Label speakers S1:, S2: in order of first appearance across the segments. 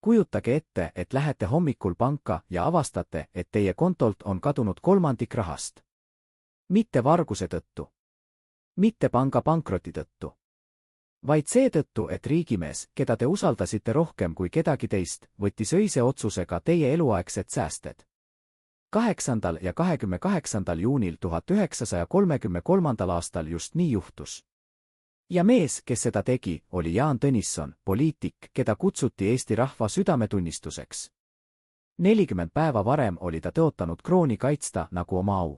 S1: kujutage ette, et lähete hommikul panka ja avastate, et teie kontolt on kadunud kolmandik rahast. Mitte varguse tõttu. Mitte panga pankroti tõttu. Vaid seetõttu, et riigimees, keda te usaldasite rohkem kui kedagi teist, võttis öise otsusega teie eluaegsed säästed. 8. ja 28. juunil 1933. aastal just nii juhtus. Ja mees, kes seda tegi, oli Jaan Tõnisson, poliitik, keda kutsuti Eesti rahva südametunnistuseks. 40 päeva varem oli ta tõotanud krooni kaitsta nagu oma au.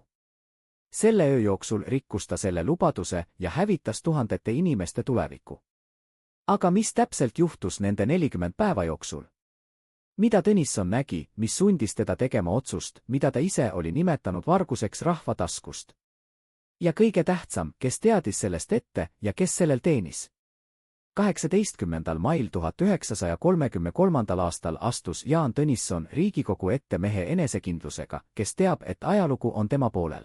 S1: Selle öö jooksul rikkus ta selle lubaduse ja hävitas tuhandete inimeste tuleviku. Aga mis täpselt juhtus nende 40 päeva jooksul? Mida Tõnisson nägi, mis sundis teda tegema otsust, mida ta ise oli nimetanud varguseks rahva taskust? Ja kõige tähtsam, kes teadis sellest ette ja kes sellel teenis? 18. mail 1933. aastal astus Jaan Tõnisson Riigikogu ette mehe enesekindlusega, kes teab, et ajalugu on tema poolel.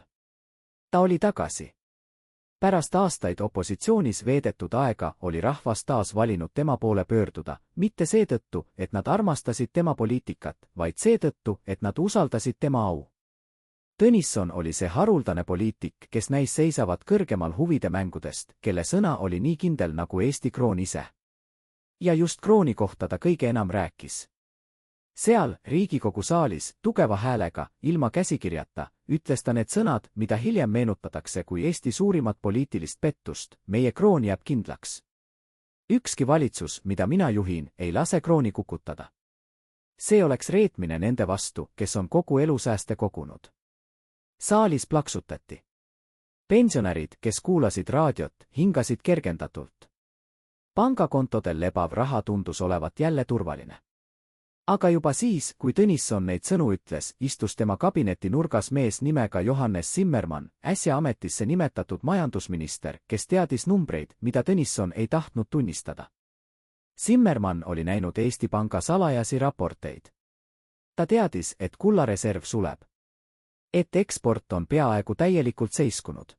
S1: Ta oli tagasi. Pärast aastaid opositsioonis veedetud aega oli rahvas taas valinud tema poole pöörduda, mitte seetõttu, et nad armastasid tema poliitikat, vaid seetõttu, et nad usaldasid tema au. Tõnisson oli see haruldane poliitik, kes näis seisavat kõrgemal huvide mängudest, kelle sõna oli nii kindel nagu Eesti kroon ise. Ja just krooni kohta ta kõige enam rääkis. Seal, Riigikogu saalis, tugeva häälega, ilma käsikirjata, ütles ta need sõnad, mida hiljem meenutatakse kui Eesti suurimat poliitilist pettust, meie kroon jääb kindlaks. Ükski valitsus, mida mina juhin, ei lase krooni kukutada. See oleks reetmine nende vastu, kes on kogu elu sääste kogunud. Saalis plaksutati. Pensionärid, kes kuulasid raadiot, hingasid kergendatult. Pangakontodel lebav raha tundus olevat jälle turvaline. Aga juba siis, kui Tõnisson neid sõnu ütles, istus tema kabineti nurgas mees nimega Johannes Zimmermann, äsja ametisse nimetatud majandusminister, kes teadis numbreid, mida Tõnisson ei tahtnud tunnistada. Zimmermann oli näinud Eesti Panga salajasi raporteid. Ta teadis, et kullareserv suleb. Et eksport on peaaegu täielikult seiskunud.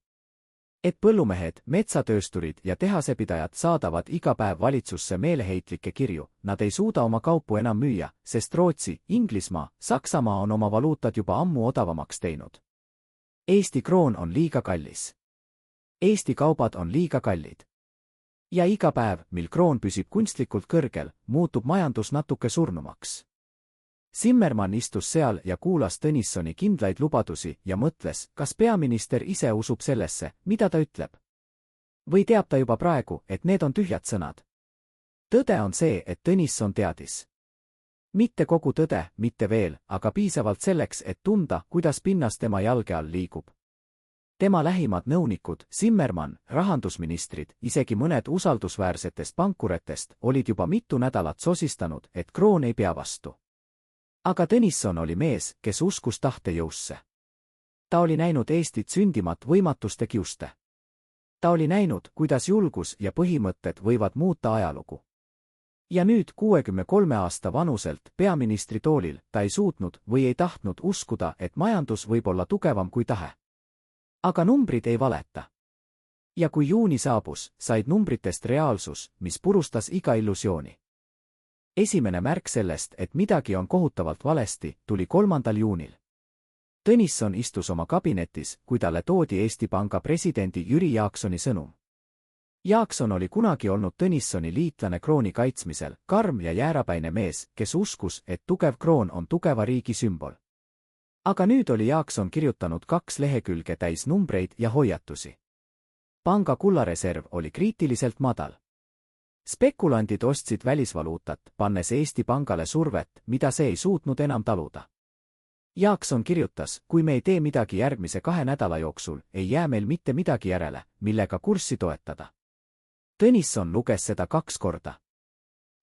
S1: Et põllumehed, metsatöösturid ja tehasepidajad saadavad iga päev valitsusse meeleheitlikke kirju, nad ei suuda oma kaupu enam müüa, sest Rootsi, Inglismaa, Saksamaa on oma valuutad juba ammu odavamaks teinud. Eesti kroon on liiga kallis. Eesti kaubad on liiga kallid. Ja iga päev, mil kroon püsib kunstlikult kõrgel, muutub majandus natuke surnumaks. Zimmermann istus seal ja kuulas Tõnissoni kindlaid lubadusi ja mõtles, kas peaminister ise usub sellesse, mida ta ütleb. Või teab ta juba praegu, et need on tühjad sõnad. Tõde on see, et Tõnisson teadis. Mitte kogu tõde, mitte veel, aga piisavalt selleks, et tunda, kuidas pinnas tema jalge all liigub. Tema lähimad nõunikud, Zimmermann, rahandusministrid, isegi mõned usaldusväärsetest pankuritest olid juba mitu nädalat sosistanud, et kroon ei pea vastu. Aga Tõnisson oli mees, kes uskus tahtejõusse. Ta oli näinud Eestit sündimat võimatuste kiuste. Ta oli näinud, kuidas julgus ja põhimõtted võivad muuta ajalugu. Ja nüüd 63 aasta vanuselt peaministri toolil ta ei suutnud või ei tahtnud uskuda, et majandus võib olla tugevam kui tahe. Aga numbrid ei valeta. Ja kui juuni saabus, said numbritest reaalsus, mis purustas iga illusiooni. Esimene märk sellest, et midagi on kohutavalt valesti, tuli 3. juunil. Tõnisson istus oma kabinetis, kui talle toodi Eesti Panga presidendi Jüri Jaaksoni sõnum. Jaakson oli kunagi olnud Tõnissoni liitlane krooni kaitsmisel, karm ja jäärapäine mees, kes uskus, et tugev kroon on tugeva riigi sümbol. Aga nüüd oli Jaakson kirjutanud 2 lehekülge täis numbreid ja hoiatusi. Panga kullareserv oli kriitiliselt madal. Spekulandid ostsid välisvaluutat, pannes Eesti Pangale survet, mida see ei suutnud enam taluda. Jaakson kirjutas, kui me ei tee midagi järgmise 2 nädala jooksul, ei jää meil mitte midagi järele, millega kurssi toetada. Tõnisson luges seda 2 korda.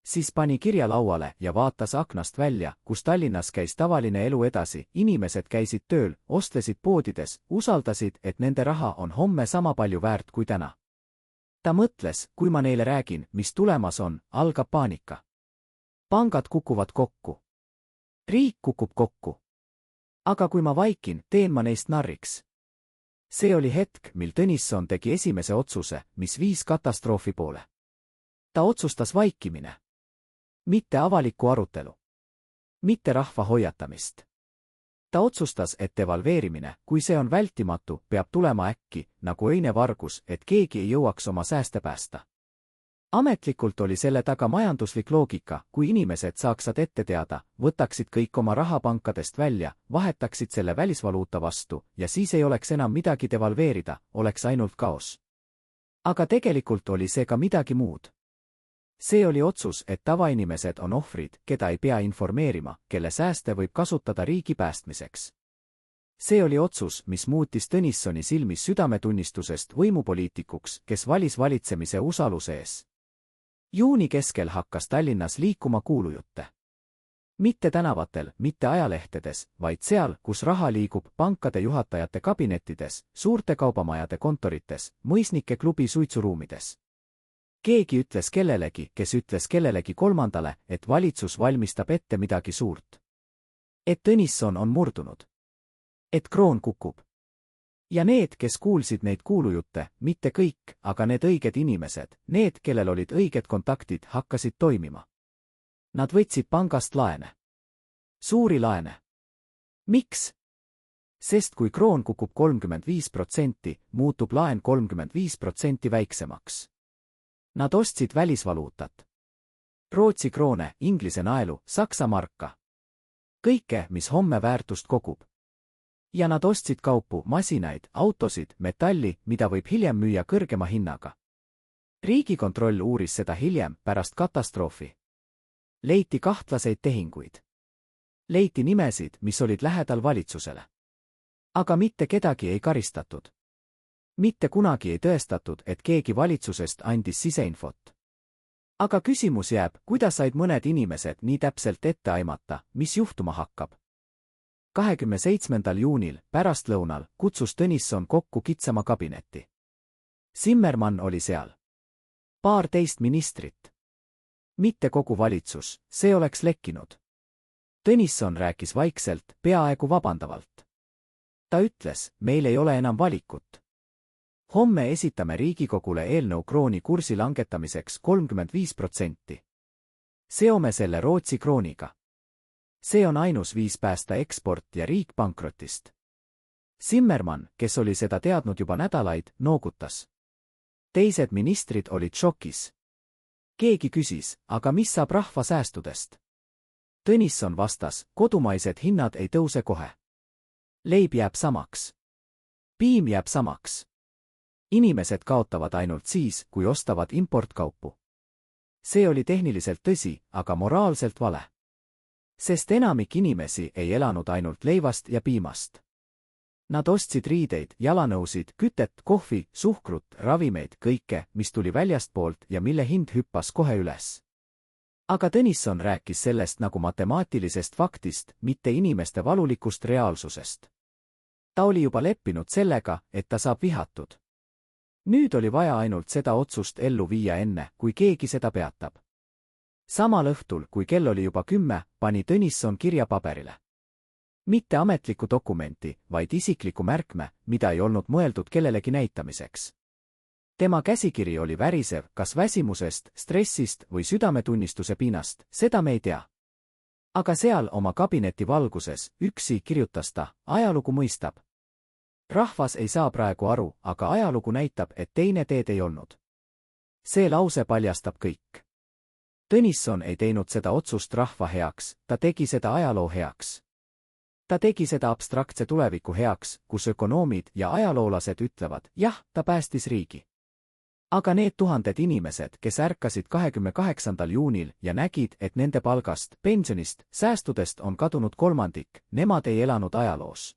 S1: Siis pani kirja lauale ja vaatas aknast välja, kus Tallinnas käis tavaline elu edasi, inimesed käisid tööl, ostlesid poodides, usaldasid, et nende raha on homme sama palju väärt kui täna. Ta mõtles, kui ma neile räägin, mis tulemas on, algab paanika. Pangad kukuvad kokku. Riik kukub kokku. Aga kui ma vaikin, teen ma neist narriks. See oli hetk, mil Tõnisson tegi esimese otsuse, mis viis katastroofi poole. Ta otsustas vaikimine. mitte avalikku arutelu. Mitte rahva hoiatamist. Ta otsustas, et devalveerimine, kui see on vältimatu, peab tulema äkki, nagu öine vargus, et keegi ei jõuaks oma sääste päästa. Ametlikult oli selle taga majanduslik loogika, kui inimesed saaksid ette teada, võtaksid kõik oma raha pankadest välja, vahetaksid selle välisvaluuta vastu ja siis ei oleks enam midagi devalveerida, oleks ainult kaos. Aga tegelikult oli see ka midagi muud. See oli otsus, et tavainimesed on ohvrid, keda ei pea informeerima, kelle sääste võib kasutada riigi päästmiseks. See oli otsus, mis muutis Tõnissoni silmis südametunnistusest võimupoliitikuks, kes valis valitsemise usalduse ees. Juuni keskel hakkas Tallinnas liikuma kuulujutte. Mitte tänavatel, mitte ajalehtedes, vaid seal, kus raha liigub, pankade juhatajate kabinettides, suurte kaubamajade kontorites, mõisnike klubi suitsuruumides. Keegi ütles kellelegi, kes ütles kellelegi kolmandale, et valitsus valmistab ette midagi suurt. Et Tõnisson on murdunud. Et kroon kukub. Ja need, kes kuulsid neid kuulujutte, mitte kõik, aga need õiged inimesed, need, kellel olid õiged kontaktid, hakkasid toimima. Nad võtsid pangast laene. Suuri laene. Miks? Sest kui kroon kukub 35%, muutub laen 35% väiksemaks. Nad ostsid välisvaluutat. Rootsi kroone, Inglise naelu, Saksa marka. Kõike, mis homme väärtust kogub. Ja nad ostsid kaupu, masinaid, autosid, metalli, mida võib hiljem müüa kõrgema hinnaga. Riigikontroll uuris seda hiljem, pärast katastroofi. Leiti kahtlaseid tehinguid. Leiti nimesid, mis olid lähedal valitsusele. Aga mitte kedagi ei karistatud. Mitte kunagi ei tõestatud, et keegi valitsusest andis siseinfot. Aga küsimus jääb, kuidas said mõned inimesed nii täpselt ette aimata, mis juhtuma hakkab. 27. juunil, pärastlõunal, kutsus Tõnisson kokku kitsama kabinetti. Zimmermann oli seal. Paarteist ministrit. Mitte kogu valitsus, see oleks lekkinud. Tõnisson rääkis vaikselt, peaaegu vabandavalt. Ta ütles, meil ei ole enam valikut. Homme esitame Riigikogule eelnõu krooni kursi langetamiseks 35%. Seome selle Rootsi krooniga. See on ainus viis päästa eksport ja riik pankrotist. Zimmermann, kes oli seda teadnud juba nädalaid, noogutas. Teised ministrid olid šokis. Keegi küsis, aga mis saab rahva säästudest? Tõnisson vastas, kodumaised hinnad ei tõuse kohe. Leib jääb samaks. Piim jääb samaks. Inimesed kaotavad ainult siis, kui ostavad importkaupu. See oli tehniliselt tõsi, aga moraalselt vale. Sest enamik inimesi ei elanud ainult leivast ja piimast. Nad ostsid riideid, jalanõusid, kütet, kohvi, suhkrut, ravimeid, kõike, mis tuli väljastpoolt ja mille hind hüppas kohe üles. Aga Tõnisson rääkis sellest nagu matemaatilisest faktist, mitte inimeste valulikust reaalsusest. Ta oli juba leppinud sellega, et ta saab vihatud. Nüüd oli vaja ainult seda otsust ellu viia enne, kui keegi seda peatab. Samal õhtul, kui kell oli juba 10, pani Tõnisson kirja paberile. Mitte ametlikku dokumenti, vaid isikliku märkme, mida ei olnud mõeldud kellelegi näitamiseks. Tema käsikiri oli värisev, kas väsimusest, stressist või südametunnistuse piinast, seda me ei tea. Aga seal oma kabineti valguses, üksi kirjutas ta, ajalugu mõistab. Rahvas ei saa praegu aru, aga ajalugu näitab, et teine teed ei olnud. See lause paljastab kõik. Tõnisson ei teinud seda otsust rahva heaks, ta tegi seda ajaloo heaks. Ta tegi seda abstraktse tuleviku heaks, kus ökonoomid ja ajaloolased ütlevad, jah, ta päästis riigi. Aga need tuhanded inimesed, kes ärkasid 28. juunil ja nägid, et nende palgast, pensionist, säästudest on kadunud kolmandik, nemad ei elanud ajaloos.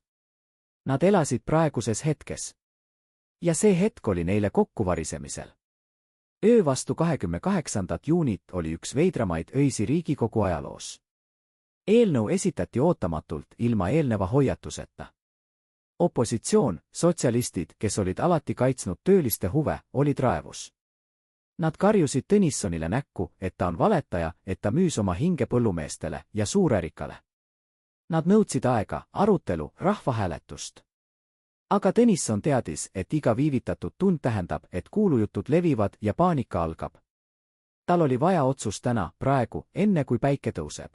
S1: Nad elasid praeguses hetkes. Ja see hetk oli neile kokkuvarisemisel. Öö vastu 28. juunit oli üks veidramaid öisi Riigikogu ajaloos. Eelnõu esitati ootamatult ilma eelneva hoiatuseta. Opositsioon, sotsialistid, kes olid alati kaitsnud tööliste huve, olid raevus. Nad karjusid Tõnissonile näkku, et ta on valetaja, et ta müüs oma hinge põllumeestele ja suurärikale. Nad nõudsid aega, arutelu, rahvahääletust. Aga Tõnisson teadis, et iga viivitatud tund tähendab, et kuulujutud levivad ja paanika algab. Tal oli vaja otsust täna, praegu, enne kui päike tõuseb.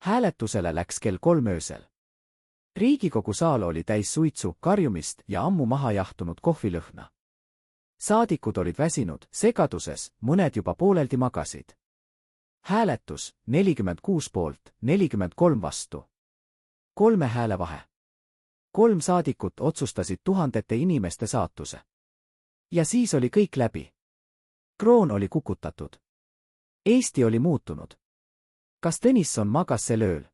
S1: Hääletusele läks kell 3 öösel. Riigikogu saal oli täis suitsu, karjumist ja ammu maha jahtunud kohvilõhna. Saadikud olid väsinud, segaduses, mõned juba pooleldi magasid. Hääletus, 46 poolt, 43 vastu. 3 hääle vahe. 3 saadikut otsustasid tuhandete inimeste saatuse. Ja siis oli kõik läbi. Kroon oli kukutatud. Eesti oli muutunud. Kas Tõnisson magas sel ööl?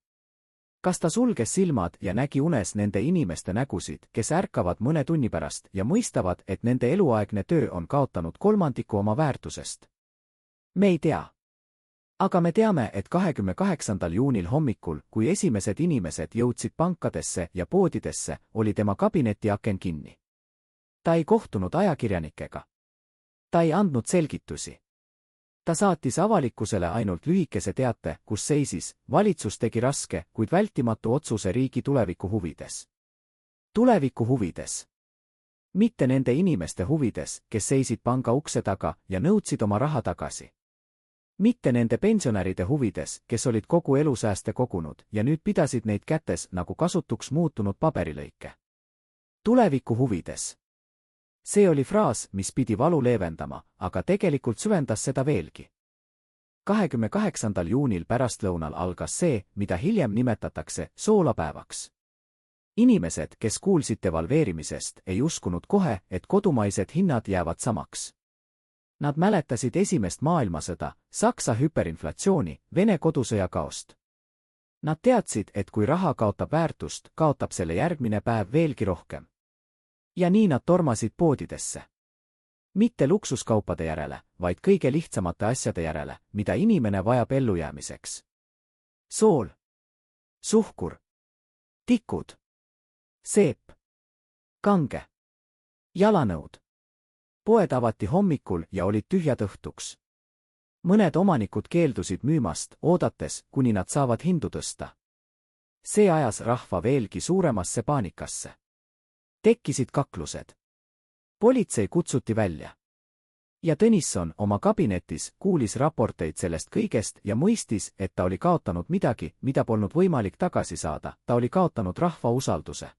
S1: Kas ta sulges silmad ja nägi unes nende inimeste nägusid, kes ärkavad mõne tunni pärast ja mõistavad, et nende eluaegne töö on kaotanud kolmandiku oma väärtusest? Me ei tea. Aga me teame, et 28. juunil hommikul, kui esimesed inimesed jõudsid pankadesse ja poodidesse, oli tema kabineti aken kinni. Ta ei kohtunud ajakirjanikega. Ta ei andnud selgitusi. Ta saatis avalikkusele ainult lühikese teate, kus seisis, valitsus tegi raske, kuid vältimatu otsuse riigi tuleviku huvides. Tuleviku huvides. Mitte nende inimeste huvides, kes seisid panga ukse taga ja nõudsid oma raha tagasi. Mitte nende pensionäride huvides, kes olid kogu elusääste kogunud ja nüüd pidasid neid kätes nagu kasutuks muutunud paberilõike. Tuleviku huvides. See oli fraas, mis pidi valu leevendama, aga tegelikult süvendas seda veelgi. 28. juunil pärastlõunal algas see, mida hiljem nimetatakse soolapäevaks. Inimesed, kes kuulsid devalveerimisest, ei uskunud kohe, et kodumaised hinnad jäävad samaks. Nad mäletasid esimest maailmasõda, Saksa hüperinflatsiooni, Vene kodusõja kaost. Nad teadsid, et kui raha kaotab väärtust, kaotab selle järgmine päev veelgi rohkem. Ja nii nad tormasid poodidesse. Mitte luksuskaupade järele, vaid kõige lihtsamate asjade järele, mida inimene vajab ellujäämiseks. Sool. Suhkur. Tikud. Seep. Kange. Jalanõud. Poed avati hommikul ja olid tühjad õhtuks. Mõned omanikud keeldusid müümast, oodates, kuni nad saavad hindu tõsta. See ajas rahva veelgi suuremasse paanikasse. Tekkisid kaklused. Politsei kutsuti välja. Ja Tõnisson oma kabinetis kuulis raporteid sellest kõigest ja mõistis, et ta oli kaotanud midagi, mida polnud võimalik tagasi saada, ta oli kaotanud rahva usalduse.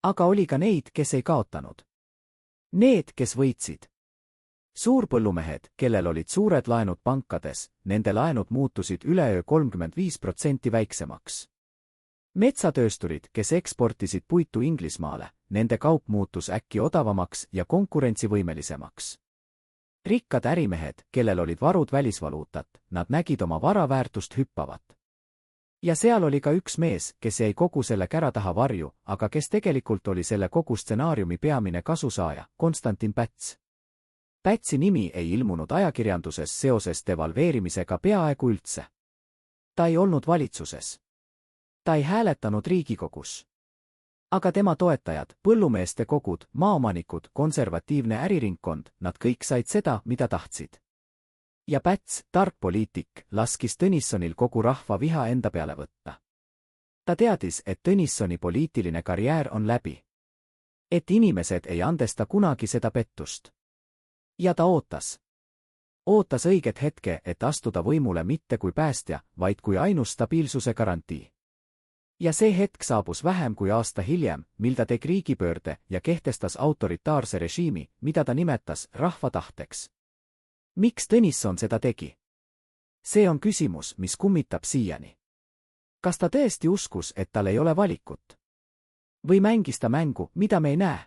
S1: Aga oli ka neid, kes ei kaotanud. Need, kes võitsid. Suurpõllumehed, kellel olid suured laenud pankades, nende laenud muutusid üleöö 35% väiksemaks. Metsatöösturid, kes eksportisid puitu Inglismaale, nende kaup muutus äkki odavamaks ja konkurentsivõimelisemaks. Rikkad ärimehed, kellel olid varud välisvaluutat, nad nägid oma vara väärtust hüppavat. Ja seal oli ka üks mees, kes jäi kogu selle kära taha varju, aga kes tegelikult oli selle kogu stsenaariumi peamine kasusaaja, Konstantin Päts. Pätsi nimi ei ilmunud ajakirjanduses seoses devalveerimisega peaaegu üldse. Ta ei olnud valitsuses. Ta ei hääletanud Riigikogus. Aga tema toetajad, põllumeeste kogud, maaomanikud, konservatiivne äriringkond, nad kõik said seda, mida tahtsid. Ja Päts, tark poliitik, laskis Tõnissonil kogu rahva viha enda peale võtta. Ta teadis, et Tõnissoni poliitiline karjäär on läbi. Et inimesed ei andesta kunagi seda pettust. Ja ta ootas. Ootas õiget hetke, et astuda võimule mitte kui päästja, vaid kui ainus stabiilsuse garantii. Ja see hetk saabus vähem kui aasta hiljem, mil ta tegi riigipöörde ja kehtestas autoritaarse režiimi, mida ta nimetas rahva tahteks. Miks Tõnisson seda tegi? See on küsimus, mis kummitab siiani. Kas ta tõesti uskus, et tal ei ole valikut? Või mängis ta mängu, mida me ei näe?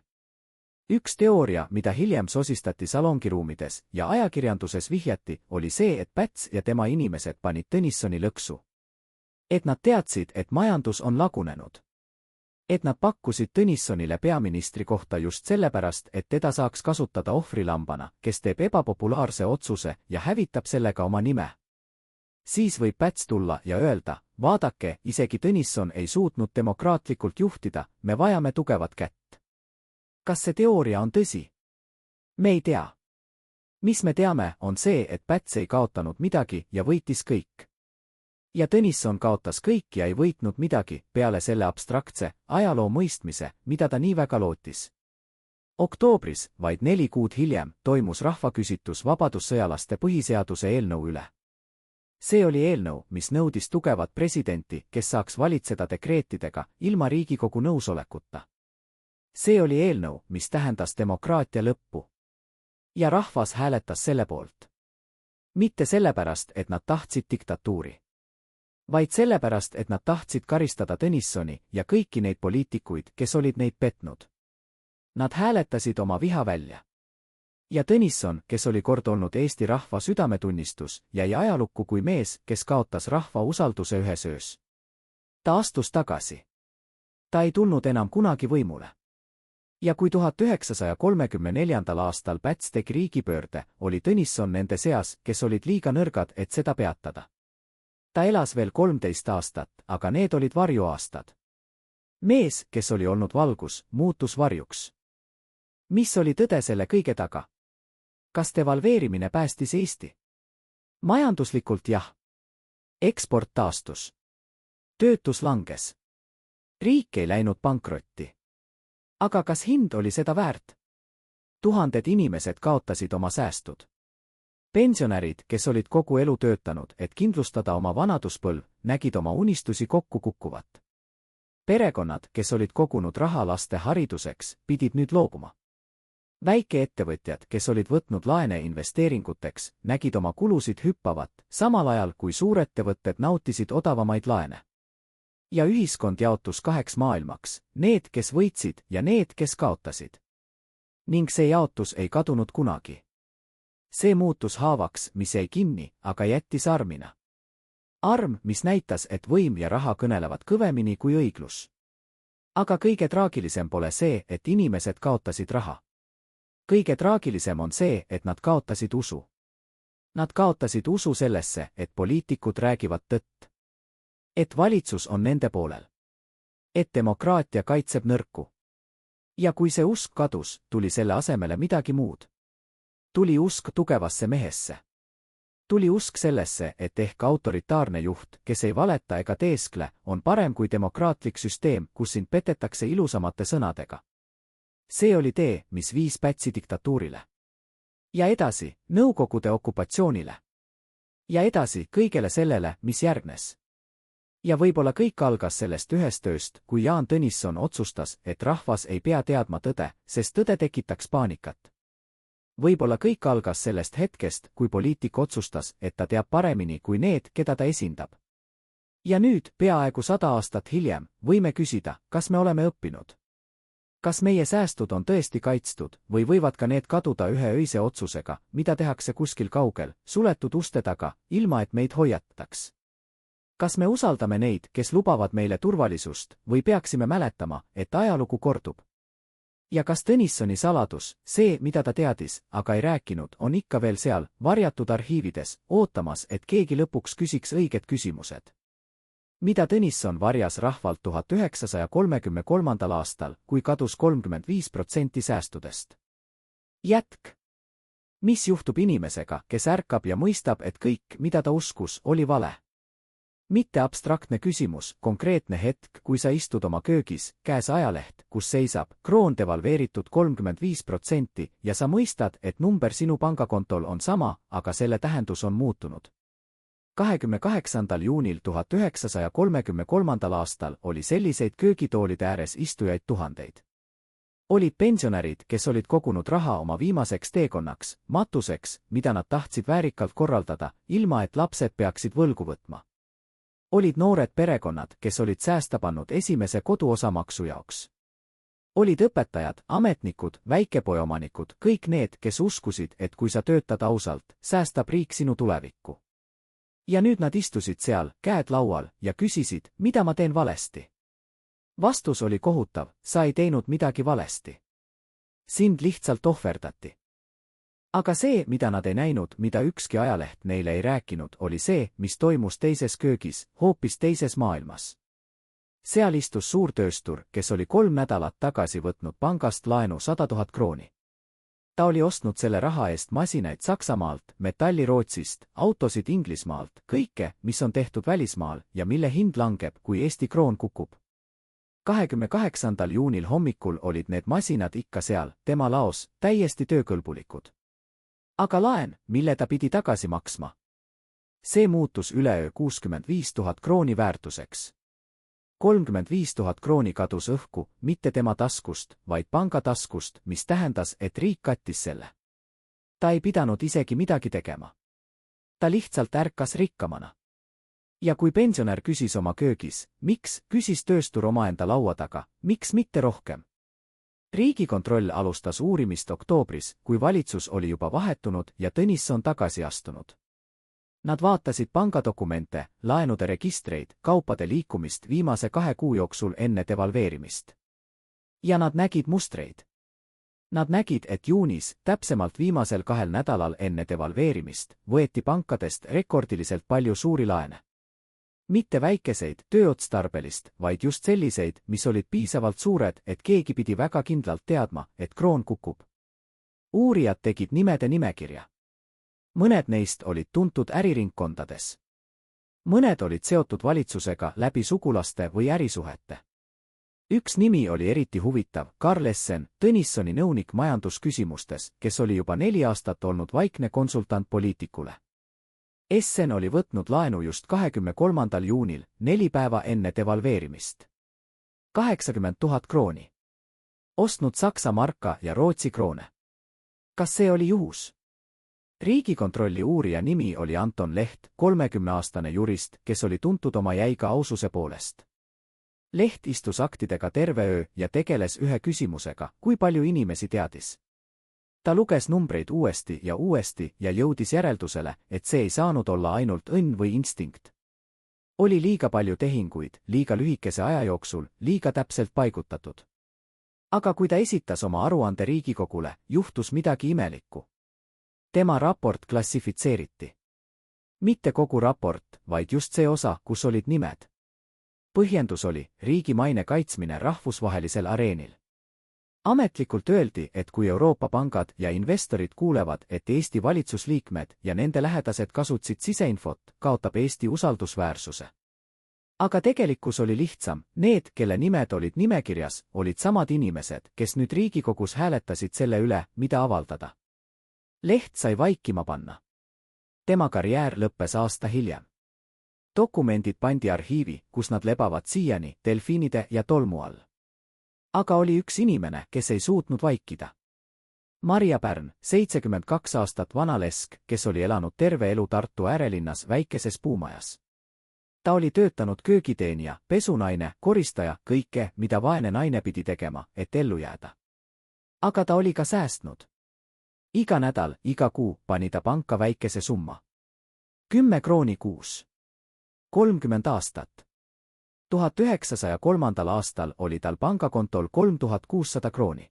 S1: Üks teooria, mida hiljem sosistati salongiruumides ja ajakirjanduses vihjati, oli see, et Päts ja tema inimesed panid Tõnissoni lõksu. Et nad teadsid, et majandus on lagunenud. Et nad pakkusid Tõnissonile peaministri kohta just sellepärast, et teda saaks kasutada ohvrilambana, kes teeb ebapopulaarse otsuse ja hävitab sellega oma nime. Siis võib Päts tulla ja öelda, vaadake, isegi Tõnisson ei suutnud demokraatlikult juhtida, me vajame tugevat kätt. Kas see teooria on tõsi? Me ei tea. Mis me teame, on see, et Päts ei kaotanud midagi ja võitis kõik. Ja Tõnisson kaotas kõik ja ei võitnud midagi peale selle abstraktse ajaloo mõistmise, mida ta nii väga lootis. Oktoobris, vaid 4 kuud hiljem, toimus rahvaküsitlus vabadussõjalaste põhiseaduse eelnõu üle. See oli eelnõu, mis nõudis tugevat presidenti, kes saaks valitseda dekreetidega, ilma Riigikogu nõusolekuta. See oli eelnõu, mis tähendas demokraatia lõppu. Ja rahvas hääletas selle poolt. Mitte sellepärast, et nad tahtsid diktatuuri. Vaid sellepärast, et nad tahtsid karistada Tõnissoni ja kõiki neid poliitikuid, kes olid neid petnud. Nad hääletasid oma viha välja. Ja Tõnisson, kes oli kord olnud Eesti rahva südametunnistus, jäi ajalukku kui mees, kes kaotas rahva usalduse ühes öös. Ta astus tagasi. Ta ei tulnud enam kunagi võimule. Ja kui 1934. aastal Päts tegi riigipöörde, oli Tõnisson nende seas, kes olid liiga nõrgad, et seda peatada. Ta elas veel 13 aastat, aga need olid varjuaastad. Mees, kes oli olnud valgus, muutus varjuks. Mis oli tõde selle kõige taga? Kas devalveerimine päästis Eesti? Majanduslikult jah. Eksport taastus. Töötus langes. Riik ei läinud pankrotti. Aga kas hind oli seda väärt? Tuhanded inimesed kaotasid oma säästud. Pensionärid, kes olid kogu elu töötanud, et kindlustada oma vanaduspõlv, nägid oma unistusi kokku kukkuvat. Perekonnad, kes olid kogunud raha laste hariduseks, pidid nüüd loobuma. Väikeettevõtjad, kes olid võtnud laene investeeringuteks, nägid oma kulusid hüppavat, samal ajal kui suurettevõtted nautisid odavamaid laene. Ja ühiskond jaotus 2 maailmaks, need, kes võitsid ja need, kes kaotasid. Ning see jaotus ei kadunud kunagi. See muutus haavaks, mis jäi kinni, aga jättis armina. Arm, mis näitas, et võim ja raha kõnelevad kõvemini kui õiglus. Aga kõige traagilisem pole see, et inimesed kaotasid raha. Kõige traagilisem on see, et nad kaotasid usu. Nad kaotasid usu sellesse, et poliitikud räägivad tõtt. Et valitsus on nende poolel. Et demokraatia kaitseb nõrku. Ja kui see usk kadus, tuli selle asemele midagi muud. Tuli usk tugevasse mehesse. Tuli usk sellesse, et ehk autoritaarne juht, kes ei valeta ega teeskle, on parem kui demokraatlik süsteem, kus sind petetakse ilusamate sõnadega. See oli tee, mis viis Pätsi diktatuurile. Ja edasi, Nõukogude okupatsioonile. Ja edasi kõigele sellele, mis järgnes. Ja võib-olla kõik algas sellest ühest ööst, kui Jaan Tõnisson otsustas, et rahvas ei pea teadma tõde, sest tõde tekitaks paanikat. Võib-olla kõik algas sellest hetkest, kui poliitik otsustas, et ta teab paremini kui need, keda ta esindab. Ja nüüd, peaaegu 100 aastat hiljem, võime küsida, kas me oleme õppinud. Kas meie säästud on tõesti kaitstud või võivad ka need kaduda ühe öise otsusega, mida tehakse kuskil kaugel, suletud uste taga, ilma et meid hoiatataks? Kas me usaldame neid, kes lubavad meile turvalisust, või peaksime mäletama, et ajalugu kordub? Ja kas Tõnissoni saladus, see, mida ta teadis, aga ei rääkinud, on ikka veel seal, varjatud arhiivides, ootamas, et keegi lõpuks küsiks õiged küsimused? Mida Tõnisson varjas rahvalt 1933. aastal, kui kadus 35% säästudest? Jätk. Mis juhtub inimesega, kes ärkab ja mõistab, et kõik, mida ta uskus, oli vale? Mitte abstraktne küsimus, konkreetne hetk, kui sa istud oma köögis, käes ajaleht, kus seisab kroon devalveeritud 35% ja sa mõistad, et number sinu pangakontol on sama, aga selle tähendus on muutunud. 28. juunil 1933. aastal oli selliseid köögitoolide ääres istujaid tuhandeid. Olid pensionärid, kes olid kogunud raha oma viimaseks teekonnaks, matuseks, mida nad tahtsid väärikalt korraldada, ilma et lapsed peaksid võlgu võtma. Olid noored perekonnad, kes olid säästa pannud esimese koduosamaksu jaoks. Olid õpetajad, ametnikud, väikepoeomanikud, kõik need, kes uskusid, et kui sa töötad ausalt, säästab riik sinu tulevikku. Ja nüüd nad istusid seal, käed laual, ja küsisid, mida ma teen valesti. Vastus oli kohutav, sa ei teinud midagi valesti. Sind lihtsalt ohverdati. Aga see, mida nad ei näinud, mida ükski ajaleht neile ei rääkinud, oli see, mis toimus teises köögis, hoopis teises maailmas. Seal istus suurtööstur, kes oli 3 nädalat tagasi võtnud pangast laenu 100 000 krooni. Ta oli ostnud selle raha eest masinaid Saksamaalt, metalli Rootsist, autosid Inglismaalt, kõike, mis on tehtud välismaal ja mille hind langeb, kui Eesti kroon kukub. 28. juunil hommikul olid need masinad ikka seal, tema laos, täiesti töökõlbulikud. Aga laen, mille ta pidi tagasi maksma? See muutus üleöö 65 000 krooni väärtuseks. 35 000 krooni kadus õhku, mitte tema taskust, vaid panga taskust, mis tähendas, et riik kattis selle. Ta ei pidanud isegi midagi tegema. Ta lihtsalt ärkas rikkamana. Ja kui pensionär küsis oma köögis, miks, küsis tööstur omaenda laua taga, miks mitte rohkem. Riigikontroll alustas uurimist oktoobris, kui valitsus oli juba vahetunud ja Tõnisson tagasi astunud. Nad vaatasid pangadokumente, laenude registreid, kaupade liikumist viimase 2 kuu jooksul enne devalveerimist. Ja nad nägid mustreid. Nad nägid, et juunis, täpsemalt viimasel 2 nädalal enne devalveerimist, võeti pankadest rekordiliselt palju suuri laene. Mitte väikeseid, tööotstarbelist, vaid just selliseid, mis olid piisavalt suured, et keegi pidi väga kindlalt teadma, et kroon kukub. Uurijad tegid nimede nimekirja. Mõned neist olid tuntud äriringkondades. Mõned olid seotud valitsusega läbi sugulaste või ärisuhete. Üks nimi oli eriti huvitav, Karl Essen, Tõnissoni nõunik majandusküsimustes, kes oli juba 4 aastat olnud vaikne konsultant poliitikule. Essen oli võtnud laenu just 23. juunil, 4 päeva enne devalveerimist. 80 000 krooni. Ostnud Saksa marka ja Rootsi kroone. Kas see oli juhus? Riigikontrolli uurija nimi oli Anton Leht, 30-aastane jurist, kes oli tuntud oma jäiga aususe poolest. Leht istus aktidega terve öö ja tegeles ühe küsimusega, kui palju inimesi teadis. Ta luges numbreid uuesti ja jõudis järeldusele, et see ei saanud olla ainult õnn või instinkt. Oli liiga palju tehinguid, liiga lühikese aja jooksul, liiga täpselt paigutatud. Aga kui ta esitas oma aruande Riigikogule, juhtus midagi imelikku. Tema raport klassifitseeriti. Mitte kogu raport, vaid just see osa, kus olid nimed. Põhjendus oli riigi maine kaitsmine rahvusvahelisel areenil. Ametlikult öeldi, et kui Euroopa pangad ja investorid kuulevad, et Eesti valitsusliikmed ja nende lähedased kasutasid siseinfot, kaotab Eesti usaldusväärsuse. Aga tegelikkus oli lihtsam, need, kelle nimed olid nimekirjas, olid samad inimesed, kes nüüd Riigikogus hääletasid selle üle, mida avaldada. Leht sai vaikima panna. Tema karjäär lõppes aasta hiljem. Dokumendid pandi arhiivi, kus nad lebavad siiani, delfiinide ja tolmu all. Aga oli üks inimene, kes ei suutnud vaikida. Marja Pärn, 72 aastat vana lesk, kes oli elanud terve elu Tartu äärelinnas väikeses puumajas. Ta oli töötanud köögiteenija, pesunaine, koristaja, kõike, mida vaene naine pidi tegema, et ellu jääda. Aga ta oli ka säästnud. Iga nädal, iga kuu pani ta panka väikese summa. 10 krooni kuus. 30 aastat. 1903. aastal oli tal pangakontol 3600 krooni.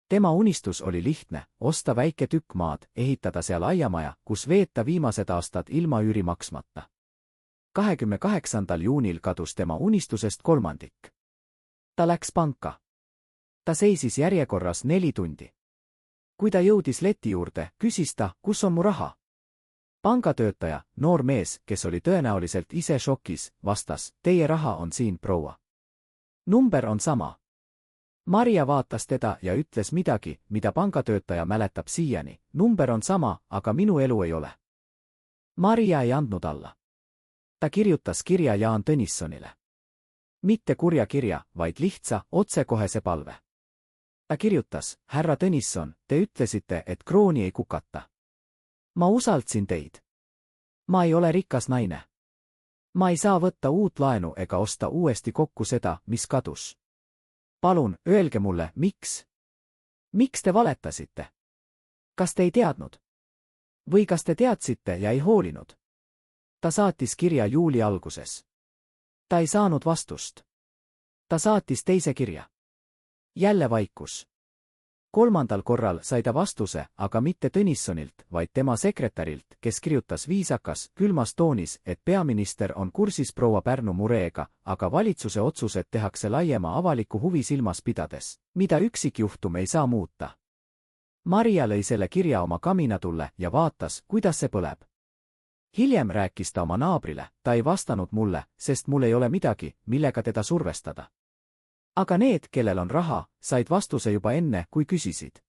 S1: Tema unistus oli lihtne, osta väike tükk maad, ehitada seal aiamaja, kus veeta viimased aastad ilma üüri maksmata. 28. juunil kadus tema unistusest 1/3. Ta läks panka. Ta seisis järjekorras 4 tundi. Kui ta jõudis leti juurde, küsis ta, kus on mu raha? Pangatöötaja, noor mees, kes oli tõenäoliselt ise šokis, vastas, teie raha on siin, proua. Number on sama. Marja vaatas teda ja ütles midagi, mida pangatöötaja mäletab siiani. Number on sama, aga minu elu ei ole. Marja ei andnud alla. Ta kirjutas kirja Jaan Tõnissonile. Mitte kurja kirja, vaid lihtsa, otsekohese palve. Ta kirjutas, härra Tõnisson, te ütlesite, et krooni ei kukata. Ma usaldsin teid. Ma ei ole rikas naine. Ma ei saa võtta uut laenu ega osta uuesti kokku seda, mis kadus. Palun, öelge mulle, miks? Miks te valetasite? Kas te ei teadnud? Või kas te teadsite ja ei hoolinud? Ta saatis kirja juuli alguses. Ta ei saanud vastust. Ta saatis teise kirja. Jälle vaikus. 3. korral sai ta vastuse, aga mitte Tõnissonilt, vaid tema sekretärilt, kes kirjutas viisakas, külmas toonis, et peaminister on kursis proua Pärnu mureega, aga valitsuse otsused tehakse laiema avaliku huvi silmas pidades, mida üksikjuhtum ei saa muuta. Marja lõi selle kirja oma kaminatulle ja vaatas, kuidas see põleb. Hiljem rääkis ta oma naabrile, ta ei vastanud mulle, sest mul ei ole midagi, millega teda survestada. Aga need, kellel on raha, said vastuse juba enne, kui küsisid.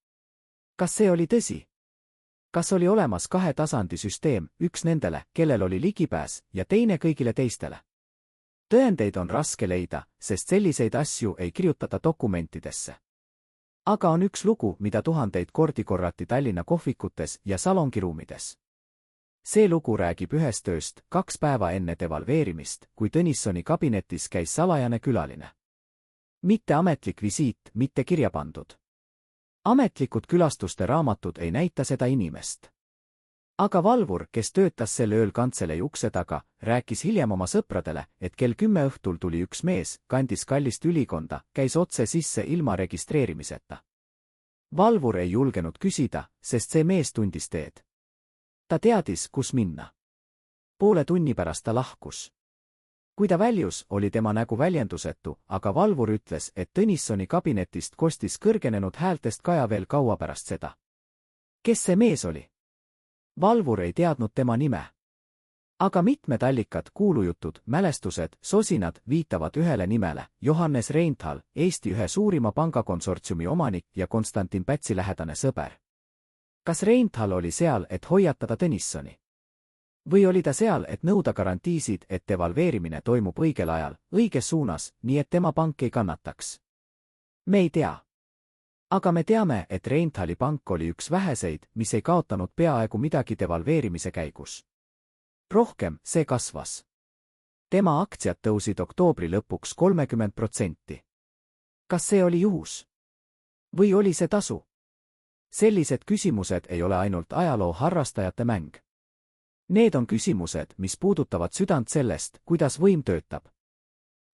S1: Kas see oli tõsi? Kas oli olemas 2 tasandi süsteem, üks nendele, kellel oli ligipääs, ja teine kõigile teistele? Tõendeid on raske leida, sest selliseid asju ei kirjutata dokumentidesse. Aga on üks lugu, mida 1000 kordi korrati Tallinna kohvikutes ja salongiruumides. See lugu räägib ühest ööst 2 päeva enne devalveerimist, kui Tõnissoni kabinetis käis salajane külaline. Mitte ametlik visiit, mitte kirja pandud. Ametlikud külastuste raamatud ei näita seda inimest. Aga valvur, kes töötas sel ööl kantselei ukse taga, rääkis hiljem oma sõpradele, et kell 10 õhtul tuli üks mees, kandis kallist ülikonda, käis otse sisse ilma registreerimiseta. Valvur ei julgenud küsida, sest see mees tundis teed. Ta teadis, kus minna. Poole tunni pärast ta lahkus. Kui ta väljus, oli tema nägu väljendusetu, aga valvur ütles, et Tõnissoni kabinetist kostis kõrgenenud häältest kaja veel kaua pärast seda. Kes see mees oli? Valvur ei teadnud tema nime. Aga mitmed allikad, kuulujutud, mälestused, sosinad viitavad ühele nimele, Johannes Reinthal, Eesti ühe suurima pangakonsortsiumi omanik ja Konstantin Pätsi lähedane sõber. Kas Reinthal oli seal, et hoiatada Tõnissoni? Või oli ta seal, et nõuda garantiisid, et devalveerimine toimub õigel ajal, õiges suunas, nii et tema pank ei kannataks? Me ei tea. Aga me teame, et Reinthali pank oli üks väheseid, mis ei kaotanud peaaegu midagi devalveerimise käigus. Rohkem, see kasvas. Tema aktsiad tõusid oktoobri lõpuks 30%. Kas see oli juhus? Või oli see tasu? Sellised küsimused ei ole ainult ajaloo harrastajate mäng. Need on küsimused, mis puudutavad südant sellest, kuidas võim töötab.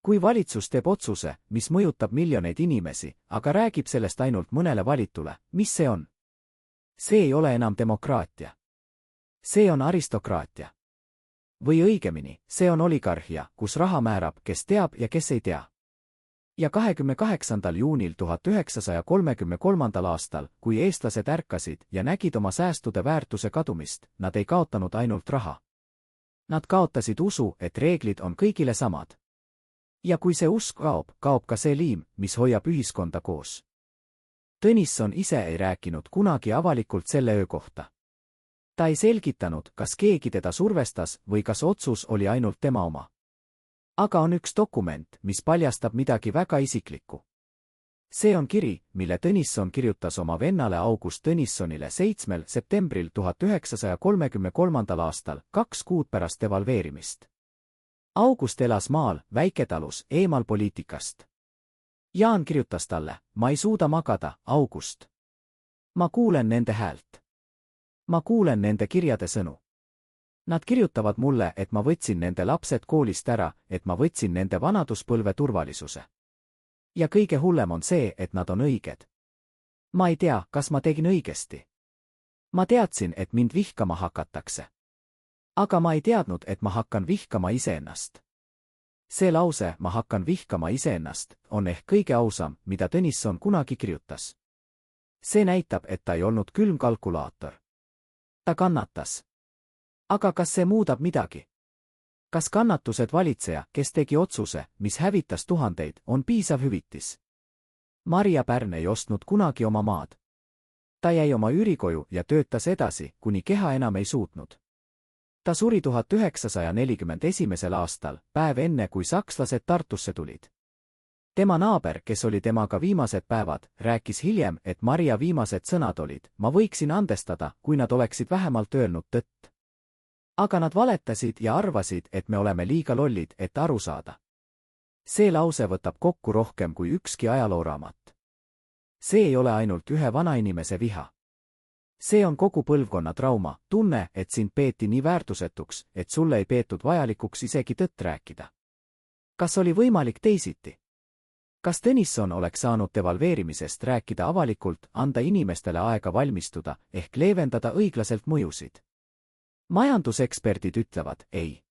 S1: Kui valitsus teeb otsuse, mis mõjutab miljoneid inimesi, aga räägib sellest ainult mõnele valitule, mis see on? See ei ole enam demokraatia. See on aristokraatia. Või õigemini, see on oligarhia, kus raha määrab, kes teab ja kes ei tea. Ja 28. juunil 1933. aastal, kui eestlased ärkasid ja nägid oma säästude väärtuse kadumist, nad ei kaotanud ainult raha. Nad kaotasid usu, et reeglid on kõigile samad. Ja kui see usk kaob, kaob ka see liim, mis hoiab ühiskonda koos. Tõnisson ise ei rääkinud kunagi avalikult selle öö kohta. Ta ei selgitanud, kas keegi teda survestas või kas otsus oli ainult tema oma. Aga on üks dokument, mis paljastab midagi väga isiklikku. See on kiri, mille Tõnisson kirjutas oma vennale August Tõnissonile 7. septembril 1933. aastal, 2 kuud pärast devalveerimist. August elas maal, väiketalus, eemal poliitikast. Jaan kirjutas talle, ma ei suuda magada, August. Ma kuulen nende häält. Ma kuulen nende kirjade sõnu. Nad kirjutavad mulle, et ma võtsin nende lapsed koolist ära, et ma võtsin nende vanaduspõlve turvalisuse. Ja kõige hullem on see, et nad on õiged. Ma ei tea, kas ma tegin õigesti. Ma teadsin, et mind vihkama hakatakse. Aga ma ei teadnud, et ma hakkan vihkama iseennast. See lause, ma hakkan vihkama iseennast, on ehk kõige ausam, mida Tõnisson kunagi kirjutas. See näitab, et ta ei olnud külm kalkulaator. Ta kannatas. Aga kas see muudab midagi? Kas kannatused valitseja, kes tegi otsuse, mis hävitas tuhandeid, on piisav hüvitis? Maria Pärn ei ostnud kunagi oma maad. Ta jäi oma üürikoju ja töötas edasi, kuni keha enam ei suutnud. Ta suri 1941. aastal, päev enne, kui sakslased Tartusse tulid. Tema naaber, kes oli temaga viimased päevad, rääkis hiljem, et Maria viimased sõnad olid, ma võiksin andestada, kui nad oleksid vähemalt öelnud tõtt. Aga nad valetasid ja arvasid, et me oleme liiga lollid, et aru saada. See lause võtab kokku rohkem kui ükski ajalooraamat. See ei ole ainult ühe vanainimese viha. See on kogu põlvkonna trauma, tunne, et sind peeti nii väärtusetuks, et sulle ei peetud vajalikuks isegi tõtt rääkida. Kas oli võimalik teisiti? Kas Tõnisson oleks saanud devalveerimisest rääkida avalikult, anda inimestele aega valmistuda, ehk leevendada õiglaselt mõjusid? Majanduseksperdid ütlevad, ei.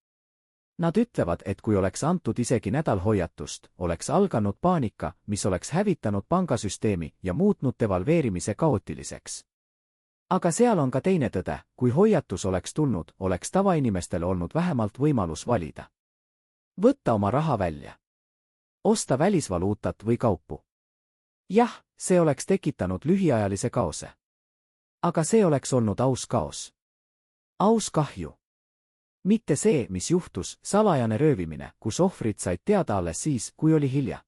S1: Nad ütlevad, et kui oleks antud isegi nädal hoiatust, oleks alganud paanika, mis oleks hävitanud pangasüsteemi ja muutnud devalveerimise kaootiliseks. Aga seal on ka teine tõde, kui hoiatus oleks tulnud, oleks tavainimestel olnud vähemalt võimalus valida. Võtta oma raha välja. Osta välisvaluutat või kaupu. Jah, see oleks tekitanud lühiajalise kaose. Aga see oleks olnud aus kaos. Aus kahju. Mitte see, mis juhtus, salajane röövimine, kus ohvrid said teada alles siis, kui oli hilja.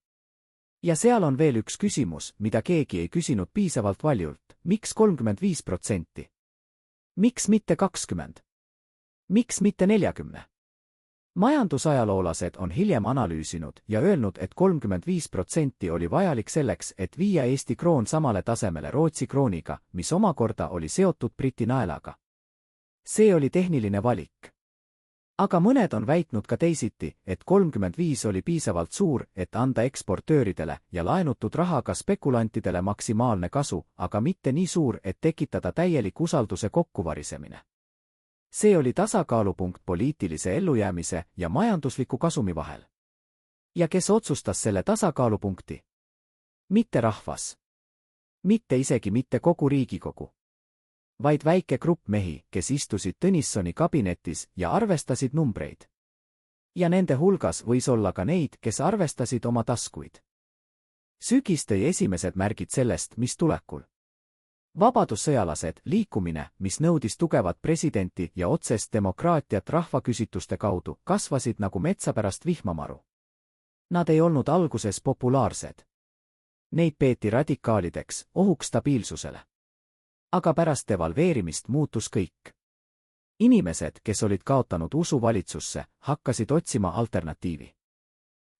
S1: Ja seal on veel üks küsimus, mida keegi ei küsinud piisavalt valjult. Miks 35%? Miks mitte 20%? Miks mitte 40%? Majandusajaloolased on hiljem analüüsinud ja öelnud, et 35% oli vajalik selleks, et viia Eesti kroon samale tasemele Rootsi krooniga, mis omakorda oli seotud Briti naelaga. See oli tehniline valik. Aga mõned on väitnud ka teisiti, et 35 oli piisavalt suur, et anda eksportööridele ja laenutud rahaga spekulantidele maksimaalne kasu, aga mitte nii suur, et tekitada täielik usalduse kokkuvarisemine. See oli tasakaalupunkt poliitilise ellujäämise ja majandusliku kasumi vahel. Ja kes otsustas selle tasakaalupunkti? Mitte rahvas. Mitte isegi mitte kogu Riigikogu. Vaid väike grupp mehi, kes istusid Tõnissoni kabinetis ja arvestasid numbreid. Ja nende hulgas võis olla ka neid, kes arvestasid oma taskuid. Sügis tõi esimesed märgid sellest, mis tulekul. Vabadussõjalased, liikumine, mis nõudis tugevat presidenti ja otsest demokraatiat rahvaküsitluste kaudu, kasvasid nagu metsa pärast vihmamaru. Nad ei olnud alguses populaarsed. Neid peeti radikaalideks, ohuks stabiilsusele. Aga pärast devalveerimist muutus kõik. Inimesed, kes olid kaotanud usu valitsusse, hakkasid otsima alternatiivi.